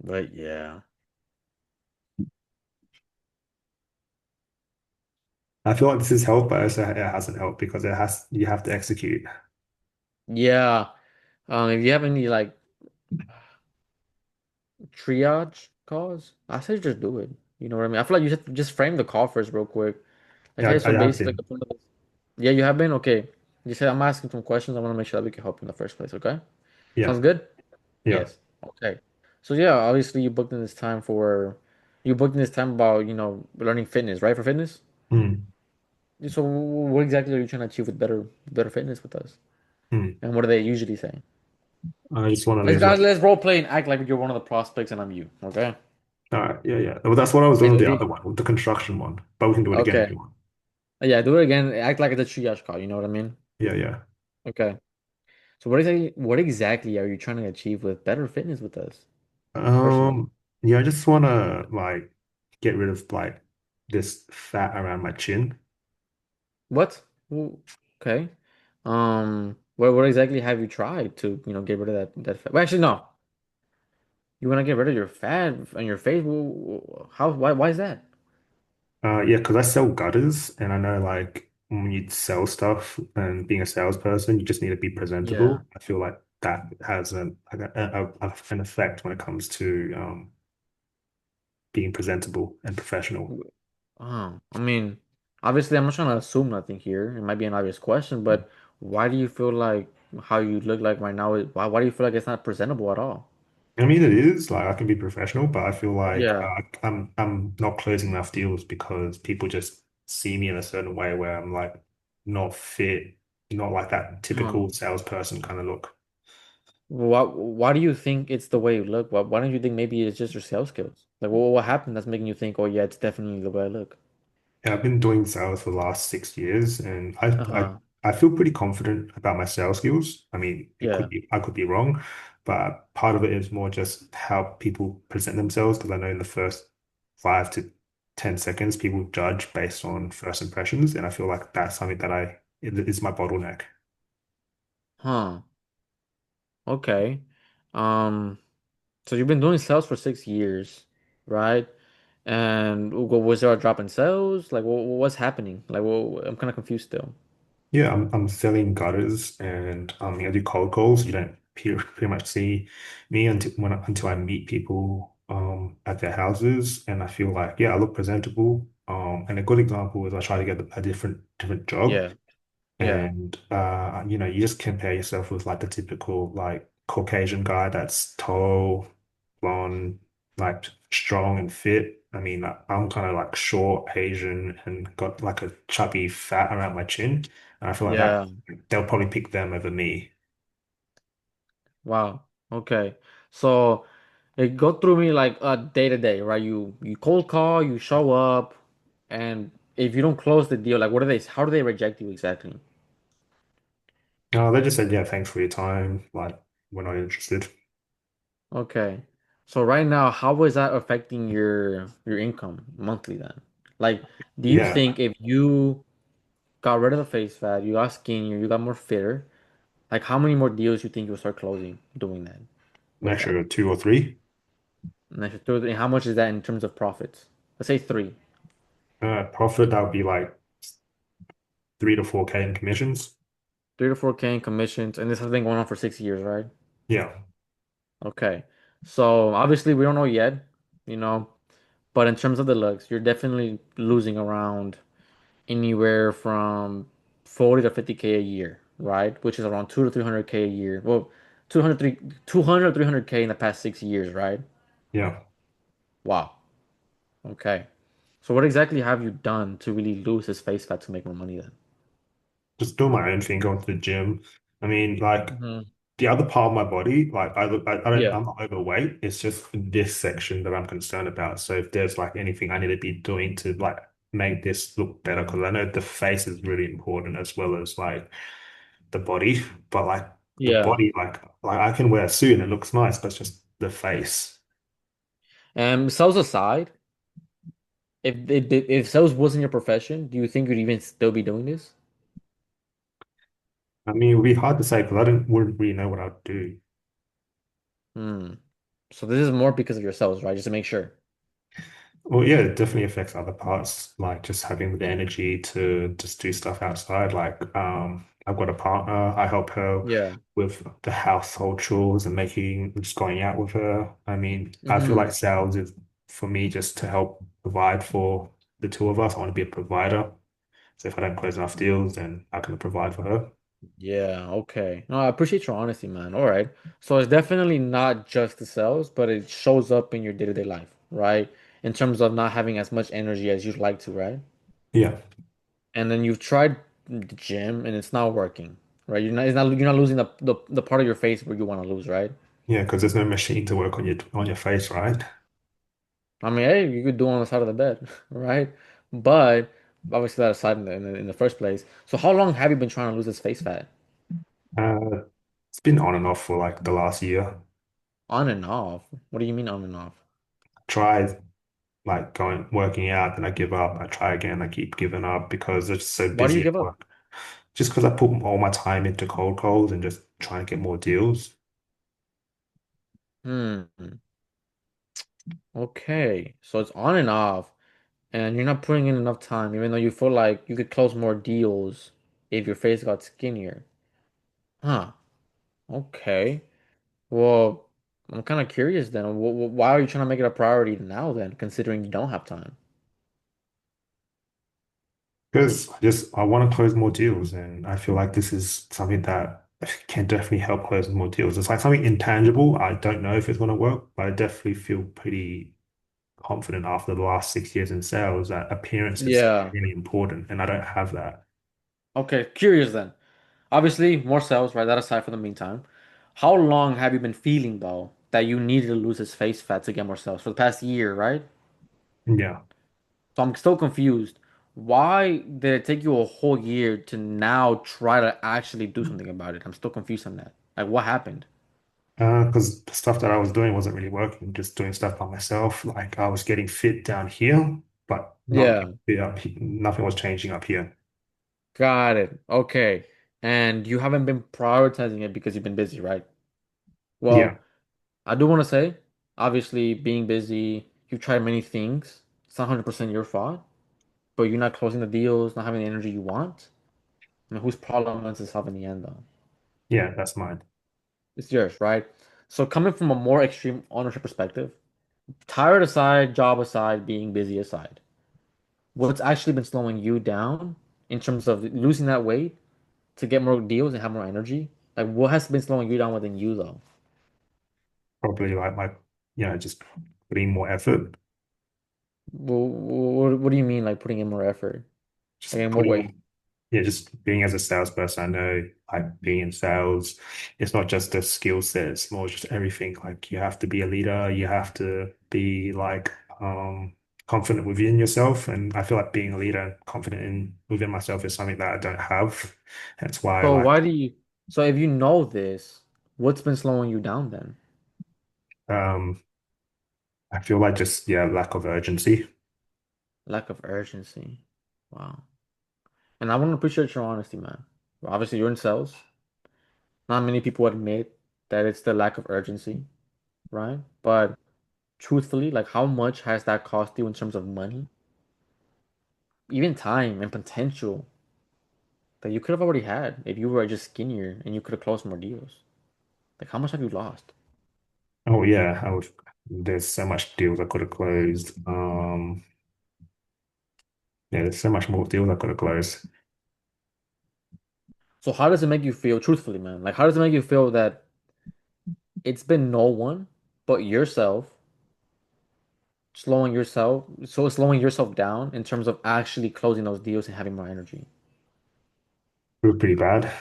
But yeah. I feel like this has helped, but also it hasn't helped because you have to execute. Yeah. If you have any like triage calls, I say just do it. You know what I mean? I feel like you have to just frame the call first real quick. Like, Yeah, hey, I so have basically, like, been. the point of this. Yeah, you have been? Okay. You said I'm asking some questions. I want to make sure that we can help in the first place, okay? Yeah. Sounds good? Yeah. Yes. Okay. So yeah, obviously you booked in this time about, learning fitness, right? For fitness? Mm. So what exactly are you trying to achieve with better fitness with us? Mm. And what are they usually saying? I just want to Let's lose guys, weight. let's role play and act like you're one of the prospects and I'm you. Okay? All right. Yeah. Yeah. Well, that's what I was doing with the Ready? other one, with the construction one. But we can do it again if Okay. you want. Yeah, do it again. Act like it's a triage call, you know what I mean? Yeah. Yeah. Okay. So what exactly are you trying to achieve with better fitness with us? First of all. Yeah, I just want to like get rid of like this fat around my chin. What? Okay. What exactly have you tried to, get rid of that fat? Well, actually, no. You want to get rid of your fat on your face? Why is that? Yeah, because I sell gutters, and I know like when you sell stuff and being a salesperson, you just need to be Yeah. presentable. I feel like that has an effect when it comes to being presentable and professional. I mean, obviously, I'm not trying to assume nothing here. It might be an obvious question, but why do you feel like how you look like right now why do you feel like it's not presentable at all? I mean, it is like I can be professional, but I feel like Yeah. I'm not closing enough deals because people just see me in a certain way where I'm like not fit, not like that typical Um, salesperson kind of look. why do you think it's the way you look? Why don't you think maybe it's just your sales skills? Like, what happened that's making you think, oh yeah, it's definitely the way I look? Yeah, I've been doing sales for the last 6 years, and Uh-huh. I feel pretty confident about my sales skills. I mean, Yeah. I could be wrong, but part of it is more just how people present themselves because I know in the first 5 to 10 seconds, people judge based on first impressions, and I feel like that's something that I is my bottleneck. Huh. Okay. Um, so you've been doing sales for 6 years, right? And was there a drop in sales? Like, what's happening? Like, I'm kind of confused still. Yeah, I'm selling gutters and I do cold calls. You don't pretty much see me until I meet people at their houses, and I feel like yeah, I look presentable. And a good example is I try to get a different job. Yeah. Yeah. And you just compare yourself with like the typical like Caucasian guy that's tall, blonde, like strong and fit. I mean, I'm kind of like short, Asian, and got like a chubby fat around my chin. And I feel like that Yeah. they'll probably pick them over me. Wow. Okay. So it go through me like day to day, right? You cold call, you show up, and if you don't close the deal, like what are they? How do they reject you exactly? They just said, yeah, thanks for your time. Like, we're not interested. Okay. So right now, how is that affecting your income monthly then? Like, do you Yeah, think if you got rid of the face fat, you got skinnier, you got more fitter, like how many more deals you think you'll start closing doing that an with that? extra two or three. And if you throw it- and how much is that in terms of profits? Let's say three. Profit, that would be like 3 to 4K in commissions. 3 to 4K in commissions, and this has been going on for 6 years, right? Yeah, Okay. So obviously we don't know yet, you know, but in terms of the looks, you're definitely losing around anywhere from 40 to 50K a year, right? Which is around 2 to 300K a year. Well, 200 300K in the past 6 years, right? yeah. Wow. Okay. So what exactly have you done to really lose this face fat to make more money then? Just doing my own thing, going to the gym. I mean, like Hmm. the other part of my body, like I don't, Yeah. I'm not overweight. It's just this section that I'm concerned about. So if there's like anything I need to be doing to like make this look better, because I know the face is really important as well as like the body, but like the Yeah. body, like I can wear a suit and it looks nice, but it's just the face. And sales aside, if sales wasn't your profession, do you think you'd even still be doing this? I mean, it would be hard to say because I don't wouldn't really know what I'd do. Hmm. So this is more because of your sales, right? Just to make sure. Well, yeah, it definitely affects other parts, like just having the energy to just do stuff outside. Like, I've got a partner. I help her Yeah. with the household chores and making, just going out with her. I mean, I feel like Hmm. sales is for me just to help provide for the two of us. I want to be a provider. So if I don't close enough deals, then I can provide for her. Yeah, okay. No, I appreciate your honesty, man. All right. So it's definitely not just the sales, but it shows up in your day-to-day life, right? In terms of not having as much energy as you'd like to, right? Yeah, And then you've tried the gym and it's not working, right? You're not losing the part of your face where you want to lose, right? yeah, because there's no machine to work on your face, right? I mean, hey, you could do it on the side of the bed, right? But obviously that aside in the first place. So how long have you been trying to lose this face fat? Uh, it's been on and off for like the last year. On and off. What do you mean on and off? Tried like going working out, then I give up. I try again, I keep giving up because it's so Why do you busy at give up? work. Just because I put all my time into cold calls and just trying to get more deals. Hmm. Okay. So it's on and off, and you're not putting in enough time, even though you feel like you could close more deals if your face got skinnier. Huh. Okay. Well, I'm kind of curious then. Why are you trying to make it a priority now then, considering you don't have time? Because I want to close more deals, and I feel like this is something that can definitely help close more deals. It's like something intangible. I don't know if it's going to work, but I definitely feel pretty confident after the last 6 years in sales that appearance is Yeah. really important, and I don't have that. Okay, curious then. Obviously, more sales, right? That aside for the meantime. How long have you been feeling though that you needed to lose this face fat to get more sales? For the past year, right? Yeah. So I'm still confused. Why did it take you a whole year to now try to actually do something about it? I'm still confused on that. Like, what happened? Because the stuff that I was doing wasn't really working, just doing stuff by myself. Like I was getting fit down here, but not Yeah. getting fit up. Nothing was changing up here. Got it. Okay. And you haven't been prioritizing it because you've been busy, right? Yeah, Well, I do want to say, obviously, being busy, you've tried many things. It's not 100% your fault, but you're not closing the deals, not having the energy you want. I mean, whose problem is this help in the end, though? yeah, that's mine. It's yours, right? So, coming from a more extreme ownership perspective, tired aside, job aside, being busy aside, what's actually been slowing you down in terms of losing that weight to get more deals and have more energy? Like, what has been slowing you down within you, though? Probably like just putting more effort, What do you mean, like putting in more effort? Like, just in what way? putting, yeah, just being as a salesperson. I know like being in sales, it's not just the skill set, it's more just everything. Like you have to be a leader, you have to be like confident within yourself. And I feel like being a leader and confident in within myself is something that I don't have. That's why So, like why do you, so if you know this, what's been slowing you down then? um I feel like just yeah, lack of urgency. Lack of urgency. Wow. And I want to appreciate your honesty, man. Obviously, you're in sales. Not many people admit that it's the lack of urgency, right? But truthfully, like how much has that cost you in terms of money, even time and potential that you could have already had if you were just skinnier and you could have closed more deals? Like how much have you lost? Oh yeah, there's so much deals I could have closed. Yeah, there's so much more deals I could have closed. So how does it make you feel, truthfully, man? Like how does it make you feel that it's been no one but yourself slowing yourself down in terms of actually closing those deals and having more energy? It was pretty bad.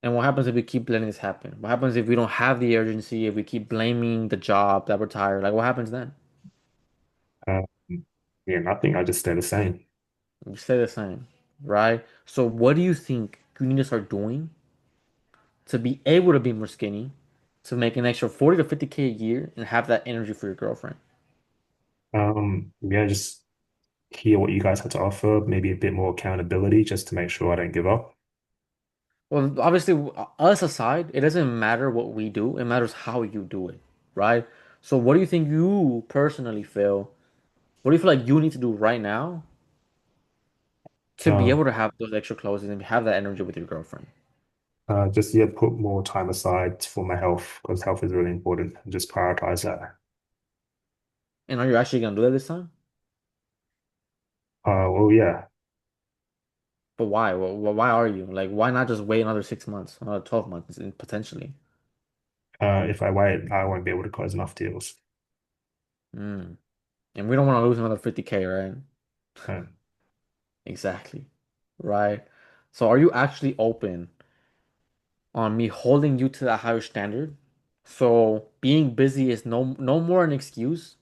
And what happens if we keep letting this happen? What happens if we don't have the urgency, if we keep blaming the job that we're tired? Like what happens then? Um, yeah, nothing. I just stay the same. You stay the same, right? So what do you think you need to start doing to be able to be more skinny, to make an extra 40 to 50K a year and have that energy for your girlfriend? Yeah, just hear what you guys have to offer, maybe a bit more accountability just to make sure I don't give up. Well, obviously, us aside, it doesn't matter what we do. It matters how you do it, right? So, what do you think you personally feel? What do you feel like you need to do right now to be Um, able to have those extra closes and have that energy with your girlfriend? just yeah, put more time aside for my health because health is really important and just prioritize that. And are you actually gonna do that this time? Well, yeah. But why? Well, why are you? Like, why not just wait another 6 months, another 12 months, and potentially? If I wait, I won't be able to close enough deals. Mm. And we don't want to lose another 50K, right? Uh, Exactly. Right. So, are you actually open on me holding you to that higher standard? So, being busy is no more an excuse,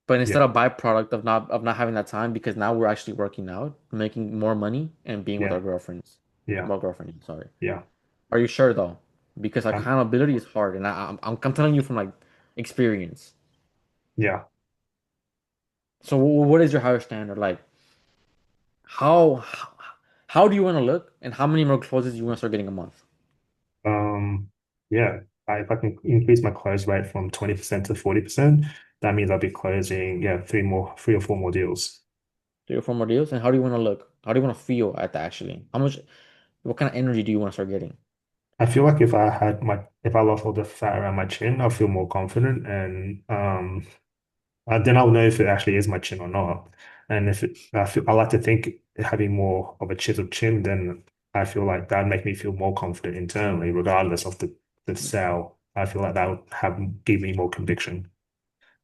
but instead yeah, a byproduct of not having that time because now we're actually working out, making more money, and being with yeah, our girlfriends. yeah, Well, girlfriend, sorry. yeah, Are you sure though? Because um, accountability is hard, and I'm telling you from like experience. yeah. So what is your higher standard? Like how how do you want to look, and how many more closes do you want to start getting a month? Um, yeah. If I can increase my close rate from 20% to 40%, that means I'll be closing, yeah, 3 or 4 more deals. 3 or 4 more deals, and how do you want to look? How do you want to feel at that actually? How much? What kind of energy do you want to start getting? I feel like if I lost all the fat around my chin, I'll feel more confident and then I'll know if it actually is my chin or not. And I like to think having more of a chiseled chin, then I feel like that'd make me feel more confident internally, regardless of the cell. I feel like that would give me more conviction.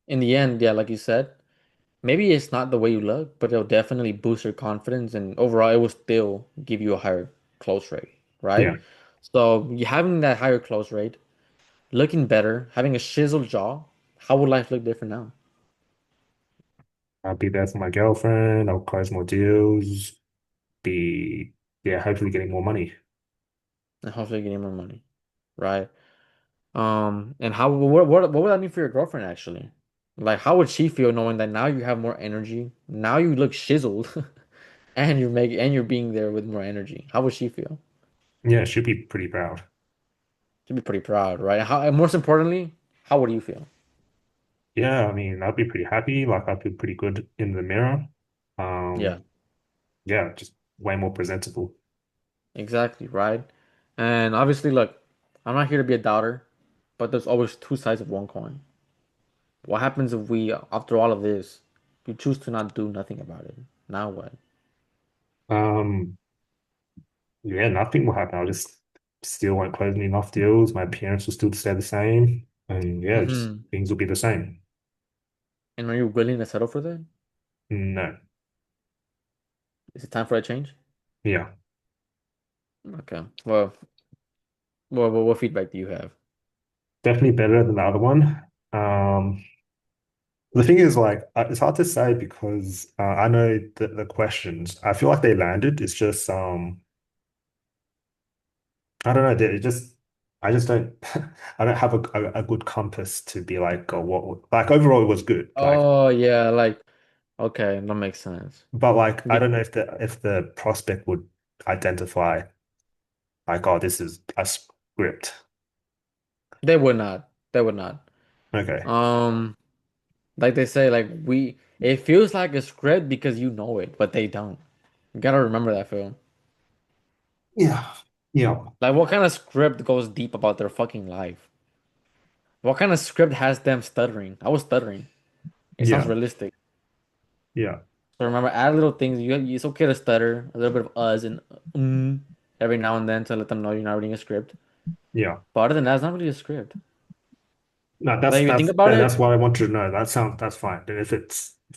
In the end, yeah, like you said, maybe it's not the way you look, but it'll definitely boost your confidence, and overall, it will still give you a higher close rate, right? Yeah, So you having that higher close rate, looking better, having a chiseled jaw, how would life look different now? I'll be there for my girlfriend. I'll close more deals. Be yeah, hopefully getting more money. And hopefully getting more money, right? And how what would that mean for your girlfriend actually? Like, how would she feel knowing that now you have more energy? Now you look chiseled. and you're being there with more energy. How would she feel? Yeah, she'd be pretty proud. She'd be pretty proud, right? How, and most importantly, how would you feel? Yeah, I mean, I'd be pretty happy. Like, I'd be pretty good in the mirror. Yeah, Um, yeah, just way more presentable. exactly, right? And obviously, look, I'm not here to be a doubter, but there's always two sides of one coin. What happens if we, after all of this, you choose to not do nothing about it? Now what? Um, yeah, nothing will happen. I'll just still won't close any enough deals. My appearance will still stay the same. And yeah, just Hmm. things will be the same. And are you willing to settle for that? No. Is it time for a change? Yeah. Okay. Well, what feedback do you have? Definitely better than the other one. The thing is, like, it's hard to say because I know the questions. I feel like they landed. It's just, I don't know. I just don't, I don't have a good compass to be like, oh, like overall it was good. Like, Oh yeah, like okay, that makes sense. but like, I Be- don't know if the prospect would identify like, oh, this is a script. They would not. They would not. Okay. Um, like they say, like we, it feels like a script because you know it, but they don't. You gotta remember that, Phil. Yeah. Yeah. Like, what kind of script goes deep about their fucking life? What kind of script has them stuttering? I was stuttering. It sounds Yeah. realistic. Yeah. So remember, add little things. It's okay to stutter, a little bit of and every now and then to let them know you're not reading a script. Yeah. But other than that, it's not really a script. No, Like, if you think about that's it, what I wanted to know. That's fine. Then if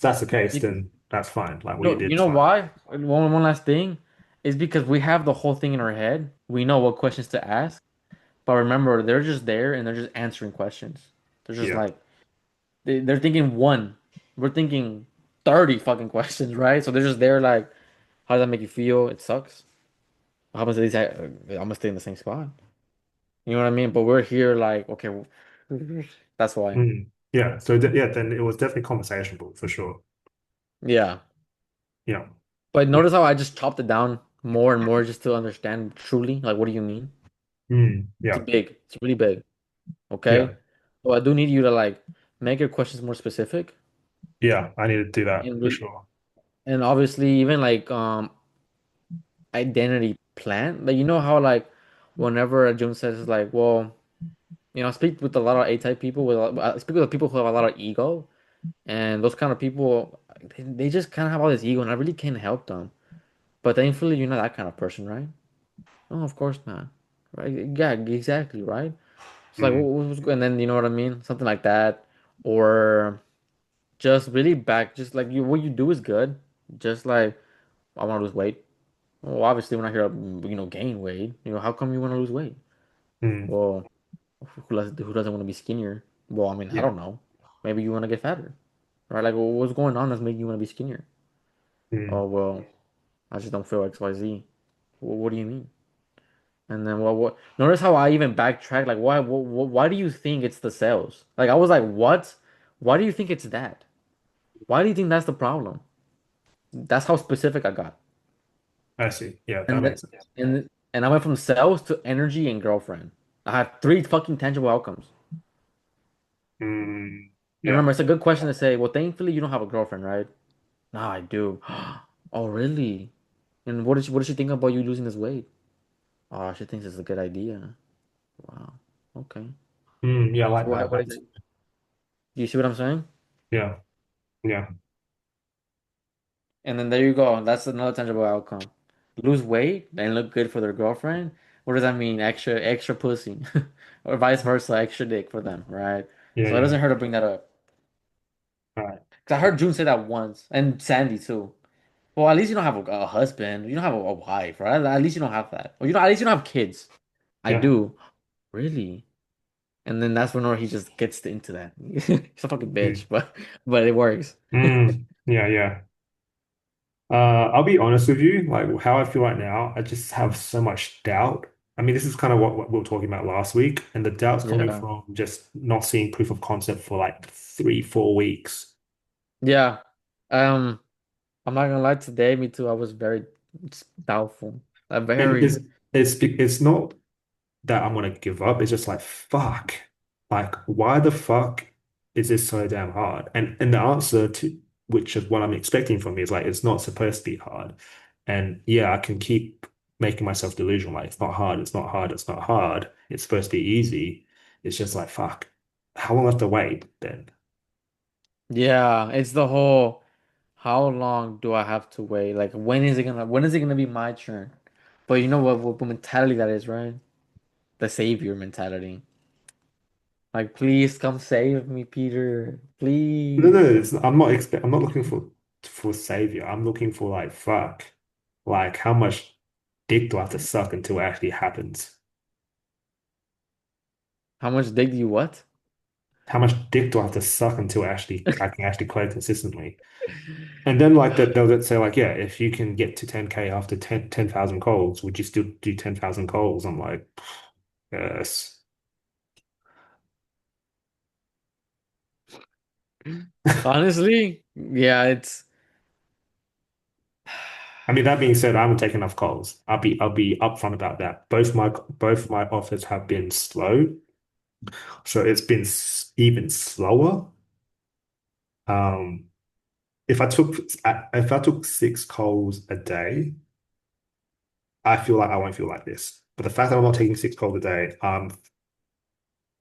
that's the case, then that's fine. Like what you did you is know fine. why? One last thing is because we have the whole thing in our head. We know what questions to ask, but remember, they're just there and they're just answering questions. They're just Yeah. like they're thinking one. We're thinking 30 fucking questions, right? So they're just there like, how does that make you feel? It sucks. How much these I'm gonna stay in the same spot. You know what I mean? But we're here like, okay, that's why. Mm. Yeah. So yeah, then it was definitely conversational for sure. Yeah. Yeah. But Yeah. notice how I just chopped it down more and more just to understand truly, like, what do you mean? It's Yeah. big. It's really big. Yeah. Okay. So I do need you to like make your questions more specific Yeah. I need to do that and for really, sure. and obviously even like identity plan. Like, you know how like whenever June says like, well, I speak with a lot of A-type people I speak with people who have a lot of ego, and those kind of people they just kind of have all this ego and I really can't help them. But thankfully you're not that kind of person, right? No, of course not. Right? Yeah, exactly, right? It's like, Mm. and then you know what I mean? Something like that. Or just really back, just like what you do is good. Just like, I want to lose weight. Well, obviously, we're not here to, gain weight. How come you want to lose weight? Mm. Well, who doesn't want to be skinnier? Well, I mean, I Yeah. don't know. Maybe you want to get fatter, right? Like, well, what's going on that's making you want to be skinnier? Mm. Oh, well, I just don't feel XYZ. Well, what do you mean? And then what? Notice how I even backtrack. Like, why do you think it's the sales? Like, I was like, what? Why do you think it's that? Why do you think that's the problem? That's how specific I got. I see. Yeah, that And makes then, sense. and I went from sales to energy and girlfriend. I had three fucking tangible outcomes. And Yeah. remember, it's a good question to say, well, thankfully you don't have a girlfriend, right? No, I do. Oh, really? And what does she think about you losing this weight? Oh, she thinks it's a good idea. Wow. Okay. Yeah, I like So that. what is That's it? Do you see what I'm saying? yeah. Yeah. And then there you go. That's another tangible outcome. Lose weight and look good for their girlfriend. What does that mean? Extra pussy, or vice versa, extra dick for them, right? Yeah, So it yeah. doesn't hurt to bring that up. All right. Cause I heard June say that once, and Sandy too. Well, at least you don't have a husband. You don't have a wife, right? At least you don't have that. Or at least you don't have kids. I Yeah. do. Really? And then that's when he just gets into that. He's a fucking bitch, Mm. but it works. Yeah, yeah. I'll be honest with you, like how I feel right now, I just have so much doubt. I mean, this is kind of what we were talking about last week, and the doubt's coming Yeah. from just not seeing proof of concept for like 3, 4 weeks. Yeah. Um. I'm not gonna lie, today, me too. I was very doubtful. And Very. it's not that I'm gonna give up. It's just like fuck. Like why the fuck is this so damn hard? And the answer to which is what I'm expecting from me is like it's not supposed to be hard. And yeah, I can keep making myself delusional. Like it's not hard, it's not hard, it's not hard. It's supposed to be easy. It's just like fuck. How long do I have to wait then? Yeah, it's the whole how long do I have to wait? Like when is it gonna be my turn? But you know what mentality that is, right? The savior mentality. Like, please come save me, Peter. No, no, Please. I'm not looking for savior. I'm looking for like fuck. Like how much dick do I have to suck until it actually happens? How much dick do you what? How much dick do I have to suck until I can actually play consistently? And then like that they'll say like, yeah, if you can get to 10K after 10,000 calls, would you still do 10,000 calls? I'm like, yes. Honestly, yeah, it's I mean, that being said, I haven't taken enough calls. I'll be upfront about that. Both my offers have been slow, so it's been even slower. Um, if I took 6 calls a day, I feel like I won't feel like this. But the fact that I'm not taking 6 calls a day,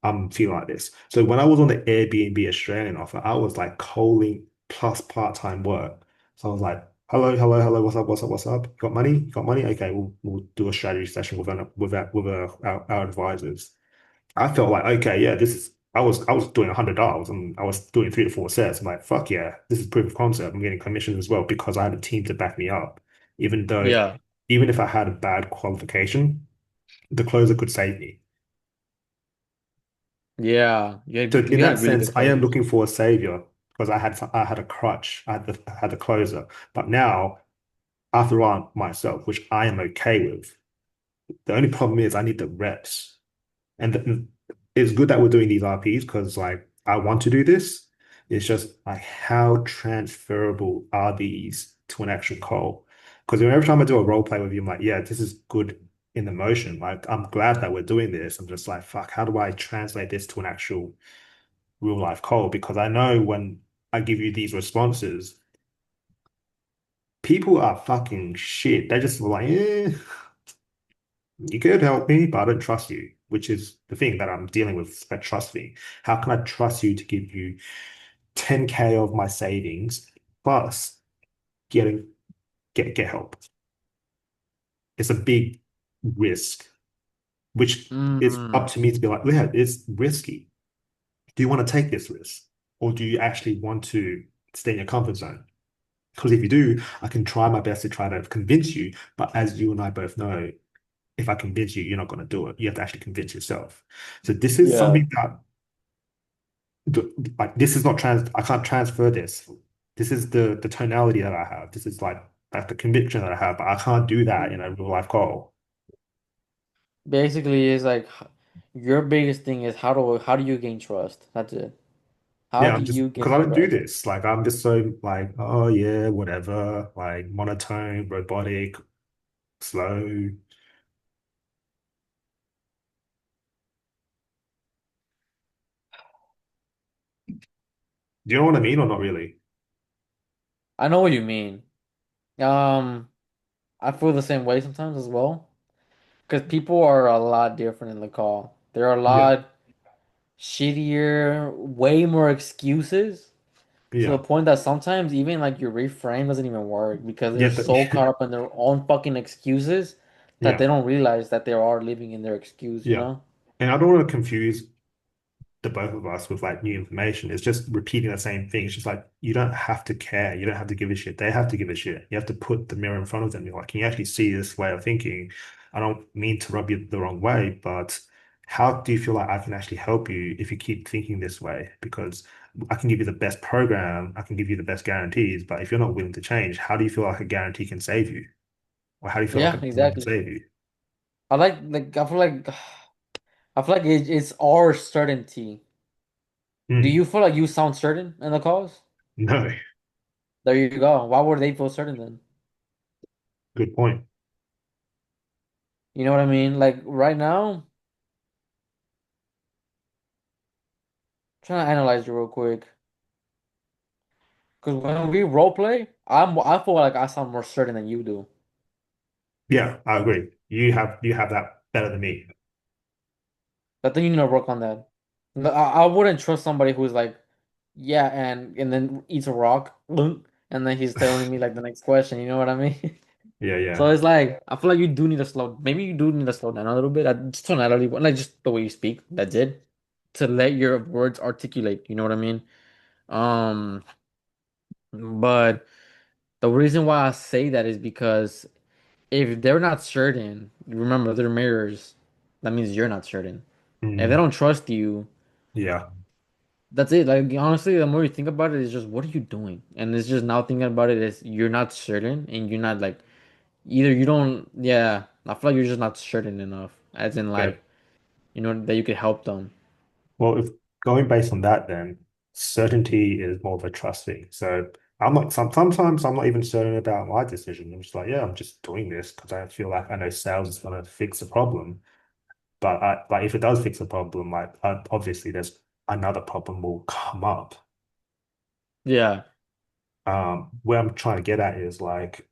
I'm feeling like this. So when I was on the Airbnb Australian offer, I was like calling plus part-time work. So I was like, hello, hello, hello, what's up, what's up, what's up? You got money? You got money? Okay, we'll do a strategy session our advisors. I felt like, okay, yeah, this is I was doing $100 and I was doing 3 to 4 sets. I'm like, fuck yeah, this is proof of concept. I'm getting commissions as well because I had a team to back me up. Even though yeah, even if I had a bad qualification, the closer could save me. yeah. So in You that had really sense, good I am closers. looking for a savior because I had a crutch. I had the closer. But now, after all, myself, which I am okay with. The only problem is I need the reps. And it's good that we're doing these RPs because like I want to do this. It's just like how transferable are these to an actual call? Because every time I do a role play with you, I'm like, yeah, this is good in the motion. Like I'm glad that we're doing this. I'm just like, fuck, how do I translate this to an actual real life call? Because I know when I give you these responses, people are fucking shit. They're just like, eh, you could help me, but I don't trust you, which is the thing that I'm dealing with, that trust thing. How can I trust you to give you 10K of my savings plus getting get help? It's a big risk, which is up Mm, to me to be like, yeah, it's risky. Do you want to take this risk? Or do you actually want to stay in your comfort zone? Because if you do, I can try my best to try to convince you. But as you and I both know, if I convince you, you're not going to do it. You have to actually convince yourself. So this is yeah. something that like this is not I can't transfer this. This is the tonality that I have. This is like the conviction that I have, but I can't do that in a real life call. Basically, it's like your biggest thing is how do you gain trust? That's it. How Yeah, do I'm just you because gain I don't do trust? this. Like I'm just so like, oh yeah, whatever, like monotone, robotic, slow. Do you know what I mean or not really? I know what you mean. Um, I feel the same way sometimes as well. Because people are a lot different in the call. They're a Yeah, lot shittier, way more excuses to the yeah, point that sometimes even like your reframe doesn't even work because they're yeah, so caught up in their own fucking excuses that yeah, they don't realize that they are living in their excuse, you yeah. know? And I don't want to confuse the both of us with like new information. It's just repeating the same thing. It's just like you don't have to care. You don't have to give a shit. They have to give a shit. You have to put the mirror in front of them. You're like, can you actually see this way of thinking? I don't mean to rub you the wrong way, but how do you feel like I can actually help you if you keep thinking this way? Because I can give you the best program, I can give you the best guarantees, but if you're not willing to change, how do you feel like a guarantee can save you? Or how do you feel like a Yeah, program can exactly. save you? I feel like it's our certainty. Do Hmm. you feel like you sound certain in the calls? No. There you go. Why would they feel certain then? Good point. You know what I mean? Like right now, trying to analyze you real quick. Because when we role play, I feel like I sound more certain than you do. Yeah, I agree. You have that better than me. I think you need to work on that. I wouldn't trust somebody who's like, yeah, and then eats a rock, and then he's telling me like the next question. You know what I mean? Yeah, So yeah. it's like I feel like you do need to slow. Maybe you do need to slow down a little bit. Just tonality, like just the way you speak. That's it. To let your words articulate. You know what I mean? Um, but the reason why I say that is because if they're not certain, remember they're mirrors. That means you're not certain. If they Mm, don't trust you, yeah. that's it. Like honestly, the more you think about it, it's just what are you doing? And it's just now thinking about it is you're not certain and you're not like either you don't yeah, I feel like you're just not certain enough. As in Okay. like, you know, that you could help them. Well, if going based on that, then certainty is more of a trust thing. So sometimes I'm not even certain about my decision. I'm just like, yeah, I'm just doing this because I feel like I know sales is going to fix the problem. But if it does fix the problem, like obviously there's another problem will come up. Yeah. Where I'm trying to get at is like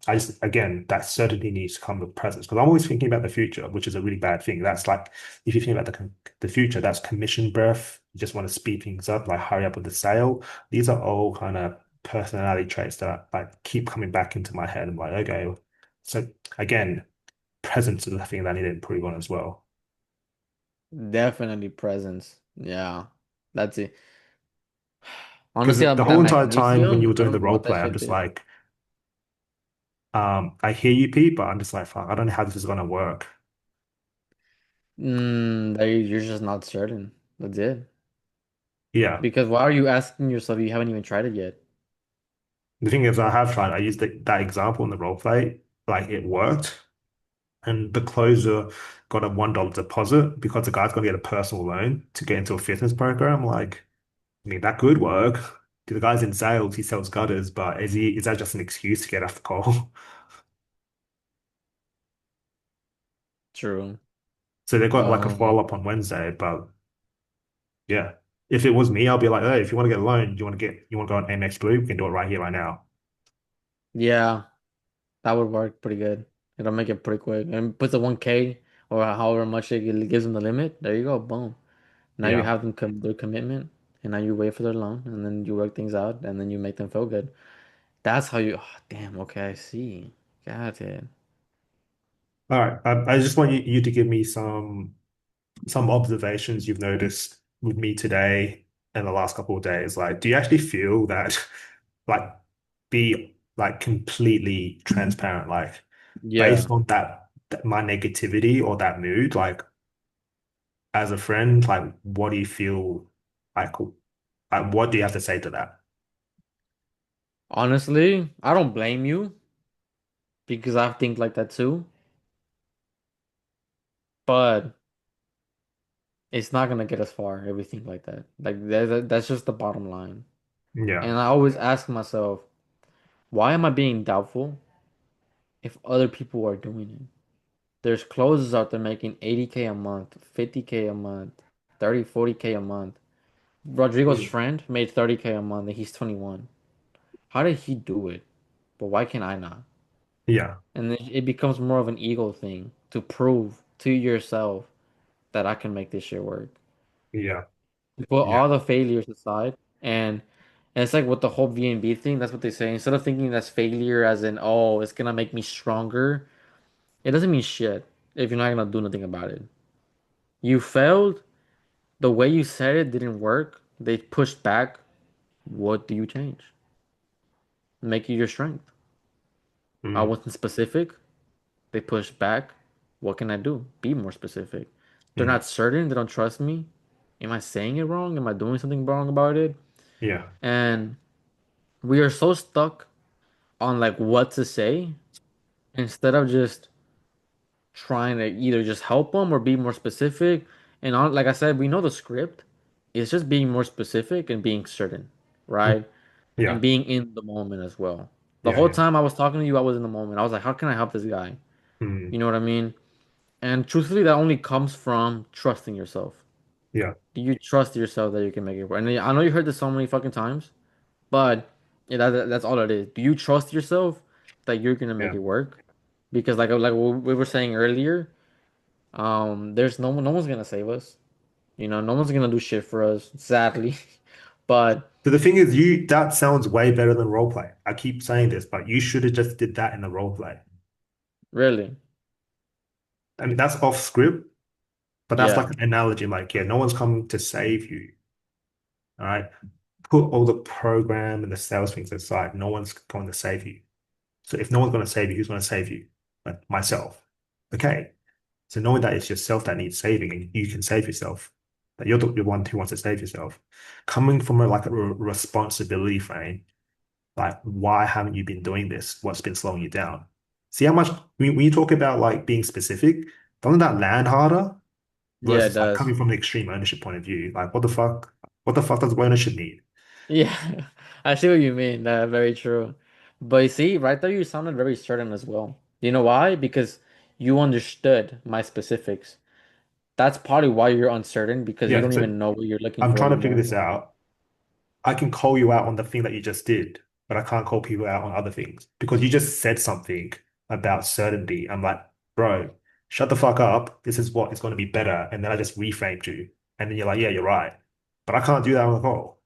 I just again that certainty needs to come with presence because I'm always thinking about the future, which is a really bad thing. That's like if you think about the future, that's commission breath. You just want to speed things up, like hurry up with the sale. These are all kind of personality traits that like keep coming back into my head. I'm like, okay, so again, presence is the thing that I need to improve on as well. Definitely presence. Yeah. That's it. Because Honestly, the that whole entire time when you magnesium, were I doing don't the know role what that play, I'm shit just did. like, I hear you, Pete, but I'm just like, fuck, I don't know how this is gonna work. You're just not certain. That's it. Yeah. Because why are you asking yourself you haven't even tried it yet? The thing is, I have tried. I used that example in the role play, like it worked, and the closer got a $1 deposit because the guy's gonna get a personal loan to get into a fitness program. Like, I mean, that could work. The guy's in sales, he sells gutters, but is that just an excuse to get off the call? True. So they got like a Um, follow-up on Wednesday, but yeah. If it was me, I'll be like, hey, if you want to get a loan, you want to go on MX Blue, we can do it right here, right now. yeah, that would work pretty good. It'll make it pretty quick. And puts a 1K or however much it gives them the limit. There you go. Boom. Now you Yeah. have them their commitment, and now you wait for their loan, and then you work things out, and then you make them feel good. That's how you. Oh, damn. Okay, I see. Got it. All right. I just want you to give me some observations you've noticed with me today and the last couple of days. Like, do you actually feel that, like, be like completely transparent, like, based Yeah. on that my negativity or that mood, like, as a friend, like, what do you feel like, what do you have to say to that? Honestly, I don't blame you because I think like that too. But it's not gonna get us far. Everything like that. Like that's just the bottom line. Yeah. And I always ask myself, why am I being doubtful if other people are doing it? There's closers out there making 80K a month, 50K a month, 30, 40K a month. Rodrigo's Mm. friend made 30K a month and he's 21. How did he do it? But why can I not? Yeah. And it becomes more of an ego thing to prove to yourself that I can make this shit work. Yeah. You put Yeah. all the failures aside and it's like with the whole VNB thing, that's what they say. Instead of thinking that's failure as in, oh, it's gonna make me stronger, it doesn't mean shit if you're not gonna do nothing about it. You failed, the way you said it didn't work, they pushed back. What do you change? Make it your strength. I Mm. wasn't specific. They pushed back. What can I do? Be more specific. They're Mm. not certain. They don't trust me. Am I saying it wrong? Am I doing something wrong about it? Yeah. And we are so stuck on like what to say instead of just trying to either just help them or be more specific. And like I said, we know the script. It's just being more specific and being certain, Mm. right? and Yeah. being in the moment as well. The Yeah. whole Yeah. time I was talking to you, I was in the moment. I was like, how can I help this guy? Mm, You know what I mean? And truthfully, that only comes from trusting yourself. yeah. Do you trust yourself that you can make it work? And I know you heard this so many fucking times, but yeah, that's all it is. Do you trust yourself that you're gonna make Yeah. it work? Because like what we were saying earlier, there's no one's gonna save us. You know, no one's gonna do shit for us, sadly. But So the thing is, that sounds way better than role play. I keep saying this, but you should have just did that in the role play. really, I mean, that's off script, but that's like yeah, an analogy. Like, yeah, no one's coming to save you. All right. Put all the program and the sales things aside. No one's going to save you. So if no one's going to save you, who's going to save you? Like myself. Okay. So knowing that it's yourself that needs saving and you can save yourself, that you're the one who wants to save yourself. Coming from like a responsibility frame, like why haven't you been doing this? What's been slowing you down? See how much when you talk about like being specific, doesn't that land harder yeah, it versus like does. coming from the extreme ownership point of view? Like what the fuck? What the fuck does ownership need? Yeah, I see what you mean. Very true. But you see, right there, you sounded very certain as well. You know why? Because you understood my specifics. That's probably why you're uncertain because you Yeah, don't so even know what you're looking I'm for trying to figure anymore. this out. I can call you out on the thing that you just did, but I can't call people out on other things because you just said something about certainty. I'm like, bro, shut the fuck up. This is what is going to be better. And then I just reframed you. And then you're like, yeah, you're right. But I can't do that on a call.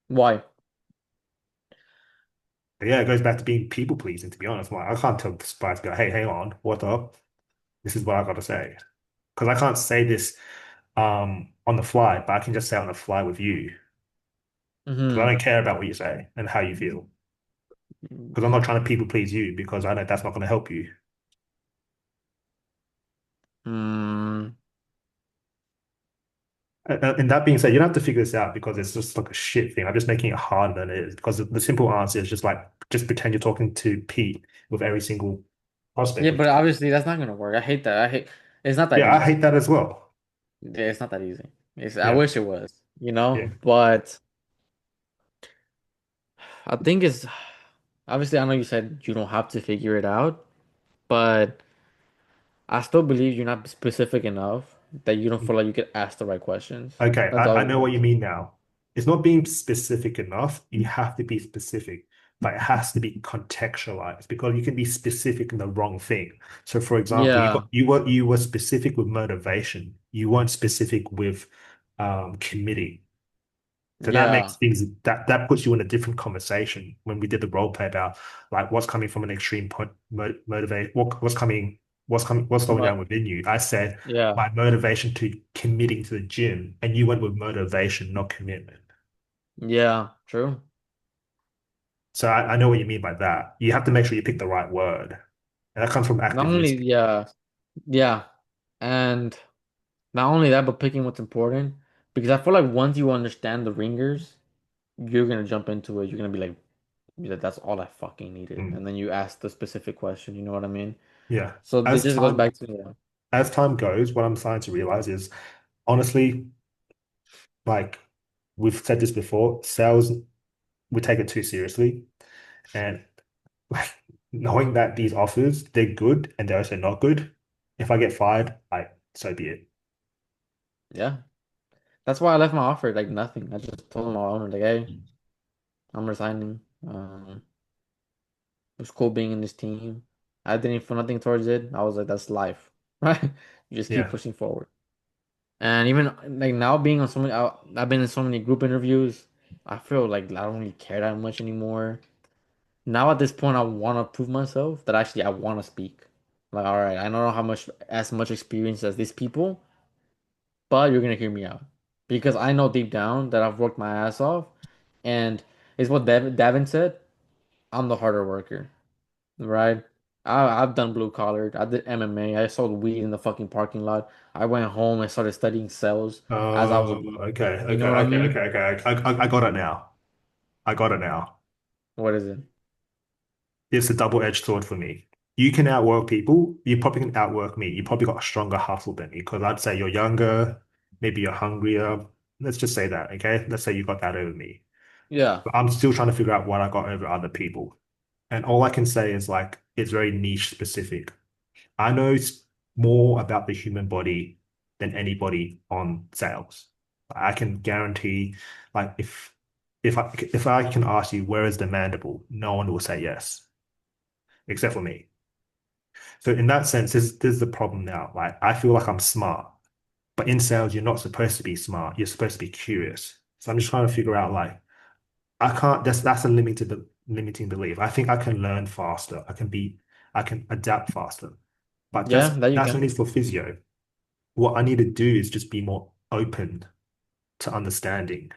Why? But yeah, it goes back to being people pleasing, to be honest. Like, I can't tell the spy to go, hey, hang on, what up? This is what I got to say. Because I can't say this on the fly, but I can just say it on the fly with you. Because I Mm-hmm. don't care about what you say and how you feel. Because I'm not trying to people please you because I know that's not going to help you. Mm, And that being said, you don't have to figure this out because it's just like a shit thing. I'm just making it harder than it is because the simple answer is just like, just pretend you're talking to Pete with every single prospect yeah, we but talk. obviously that's not gonna work. I hate that. I hate it's not that Yeah, I easy. hate that as well. Yeah, it's not that easy. I Yeah, wish it was, yeah. but I think it's obviously I know you said you don't have to figure it out, but I still believe you're not specific enough that you don't feel like you could ask the right questions. Okay, That's I all know it what you is. mean now. It's not being specific enough. You have to be specific, but it has to be contextualized because you can be specific in the wrong thing. So, for example, Yeah, you were specific with motivation. You weren't specific with committing. So that yeah, makes things that puts you in a different conversation when we did the role play about like what's coming from an extreme point motivate what's slowing down but within you. I said yeah, my motivation to committing to the gym, and you went with motivation, not commitment. yeah, true. So I know what you mean by that. You have to make sure you pick the right word, and that comes from Not active only, listening. yeah, yeah, and not only that, but picking what's important because I feel like once you understand the ringers, you're gonna jump into it. You're gonna be like, that's all I fucking needed, Mm, and then you ask the specific question. You know what I mean? yeah. So it As just goes time back to yeah. as time goes, what I'm starting to realize is honestly, like we've said this before, sales we take it too seriously. And like knowing that these offers, they're good and they're also not good. If I get fired, like so be it. Yeah. That's why I left my offer like nothing. I just told my owner like, hey, I'm resigning. It was cool being in this team. I didn't feel nothing towards it. I was like, that's life, right? You just keep Yeah. pushing forward. And even like now being on so many, I've been in so many group interviews. I feel like I don't really care that much anymore. Now at this point, I want to prove myself that actually I want to speak. Like, all right, I don't have as much experience as these people, but you're gonna hear me out because I know deep down that I've worked my ass off, and it's what Davin said. I'm the harder worker, right? I've done blue collar. I did MMA. I sold weed in the fucking parking lot. I went home and started studying sales as I was Oh, abroad. okay, You okay, know what I okay, mean? okay, okay. I got it now. I got it now. What is it? It's a double-edged sword for me. You can outwork people. You probably can outwork me. You probably got a stronger hustle than me because I'd say you're younger, maybe you're hungrier. Let's just say that, okay? Let's say you got that over me. Yeah. But I'm still trying to figure out what I got over other people. And all I can say is like it's very niche specific. I know more about the human body than anybody on sales. I can guarantee, like if I can ask you where is the mandible, no one will say yes, except for me. So in that sense, this is the problem now. Like I feel like I'm smart, but in sales, you're not supposed to be smart. You're supposed to be curious. So I'm just trying to figure out like I can't. That's a limiting belief. I think I can learn faster. I can adapt faster. But Yeah, that you that's can. only for physio. What I need to do is just be more open to understanding,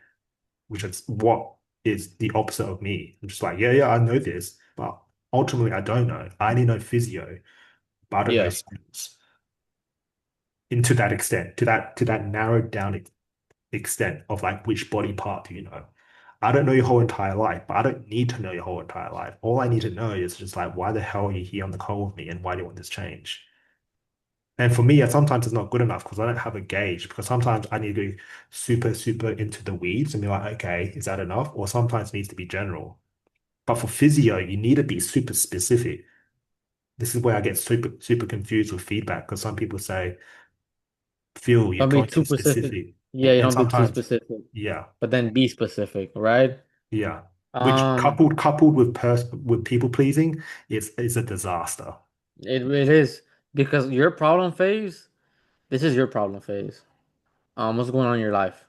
which is what is the opposite of me. I'm just like, yeah, yeah, I know this, but ultimately I don't know. I only know physio, but I don't know Yeah. skills. And to that extent, to that narrowed down extent of like which body part do you know? I don't know your whole entire life, but I don't need to know your whole entire life. All I need to know is just like why the hell are you here on the call with me and why do you want this change? And for me, sometimes it's not good enough because I don't have a gauge. Because sometimes I need to go super, super into the weeds and be like, okay, is that enough? Or sometimes it needs to be general. But for physio, you need to be super specific. This is where I get super, super confused with feedback because some people say, Phil, you're Don't be going too too specific. specific. Yeah, you And don't be too sometimes, specific, yeah, but then be specific, right? yeah. Which Um, coupled with people pleasing is a disaster. it is because your problem phase, this is your problem phase. What's going on in your life?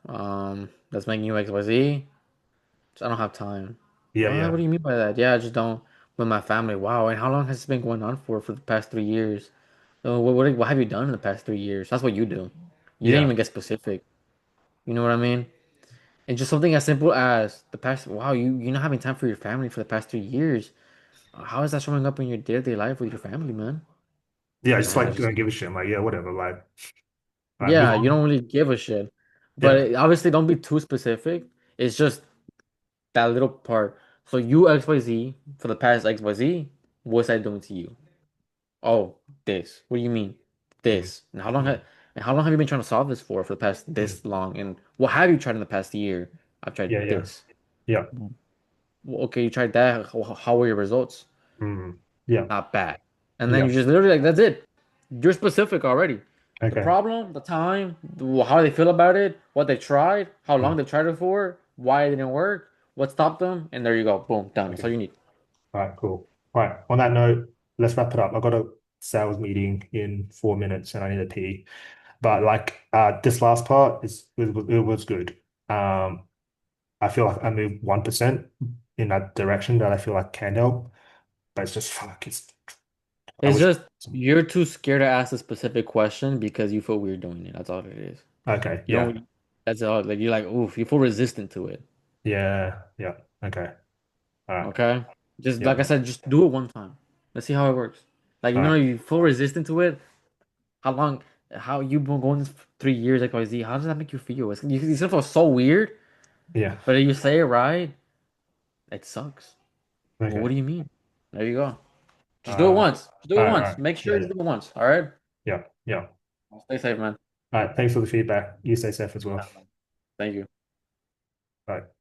That's making you XYZ. I don't have time. Yeah, What? What yeah, do you mean by that? Yeah, I just don't with my family. Wow. And how long has this been going on for the past 3 years? What have you done in the past 3 years? That's what you do. You didn't yeah, even get specific. You know what I mean? And just something as simple as the past. Wow, you're not having time for your family for the past 3 years. How is that showing up in your day-to-day life with your family, man? yeah. Just I like just don't give a shit. I'm like, yeah, whatever. Like move yeah, you on. don't really give a shit. But Yeah. obviously, don't be too specific. It's just that little part. So you XYZ for the past XYZ, what's that doing to you? Oh, this. What do you mean? Mm, This. mm. And how long have you been trying to solve this for the past Mm. this long? And what have you tried in the past year? I've tried Yeah, yeah, this. yeah. Well, okay, you tried that. How were your results? Mm. Yeah, Not bad. And then yeah. you just literally like that's it. You're specific already. The Okay. problem, the time, how they feel about it, what they tried, how long Mm. they tried it for, why it didn't work, what stopped them, and there you go. Boom, done. That's all Okay. you need. All right, cool. All right. On that note, let's wrap it up. I got a sales meeting in 4 minutes and I need to pee. But like this last part it was good. I feel like I moved 1% in that direction that I feel like can help. But it's just fuck, I It's wish just you're too scared to ask a specific question because you feel weird doing it. That's all it is. okay, You yeah. don't. That's all. Like you're like, oof. You feel resistant to it. Yeah, yeah. Okay. All right. Okay. Just Yeah. like I said, just do it one time. Let's see how it works. Like All right. you feel resistant to it. How long? How you been going this 3 years XYZ? How does that make you feel? You still feel so weird, Yeah. but if you say it right, it sucks. Well, what Okay. do you mean? There you go. Just do it Uh once. Just do all it right, all once. right. Make sure Yeah, to yeah. do it once. All right. Yeah. Yeah. Stay safe, man. All right. Thanks for the feedback. You stay safe as well. Thank you. Bye.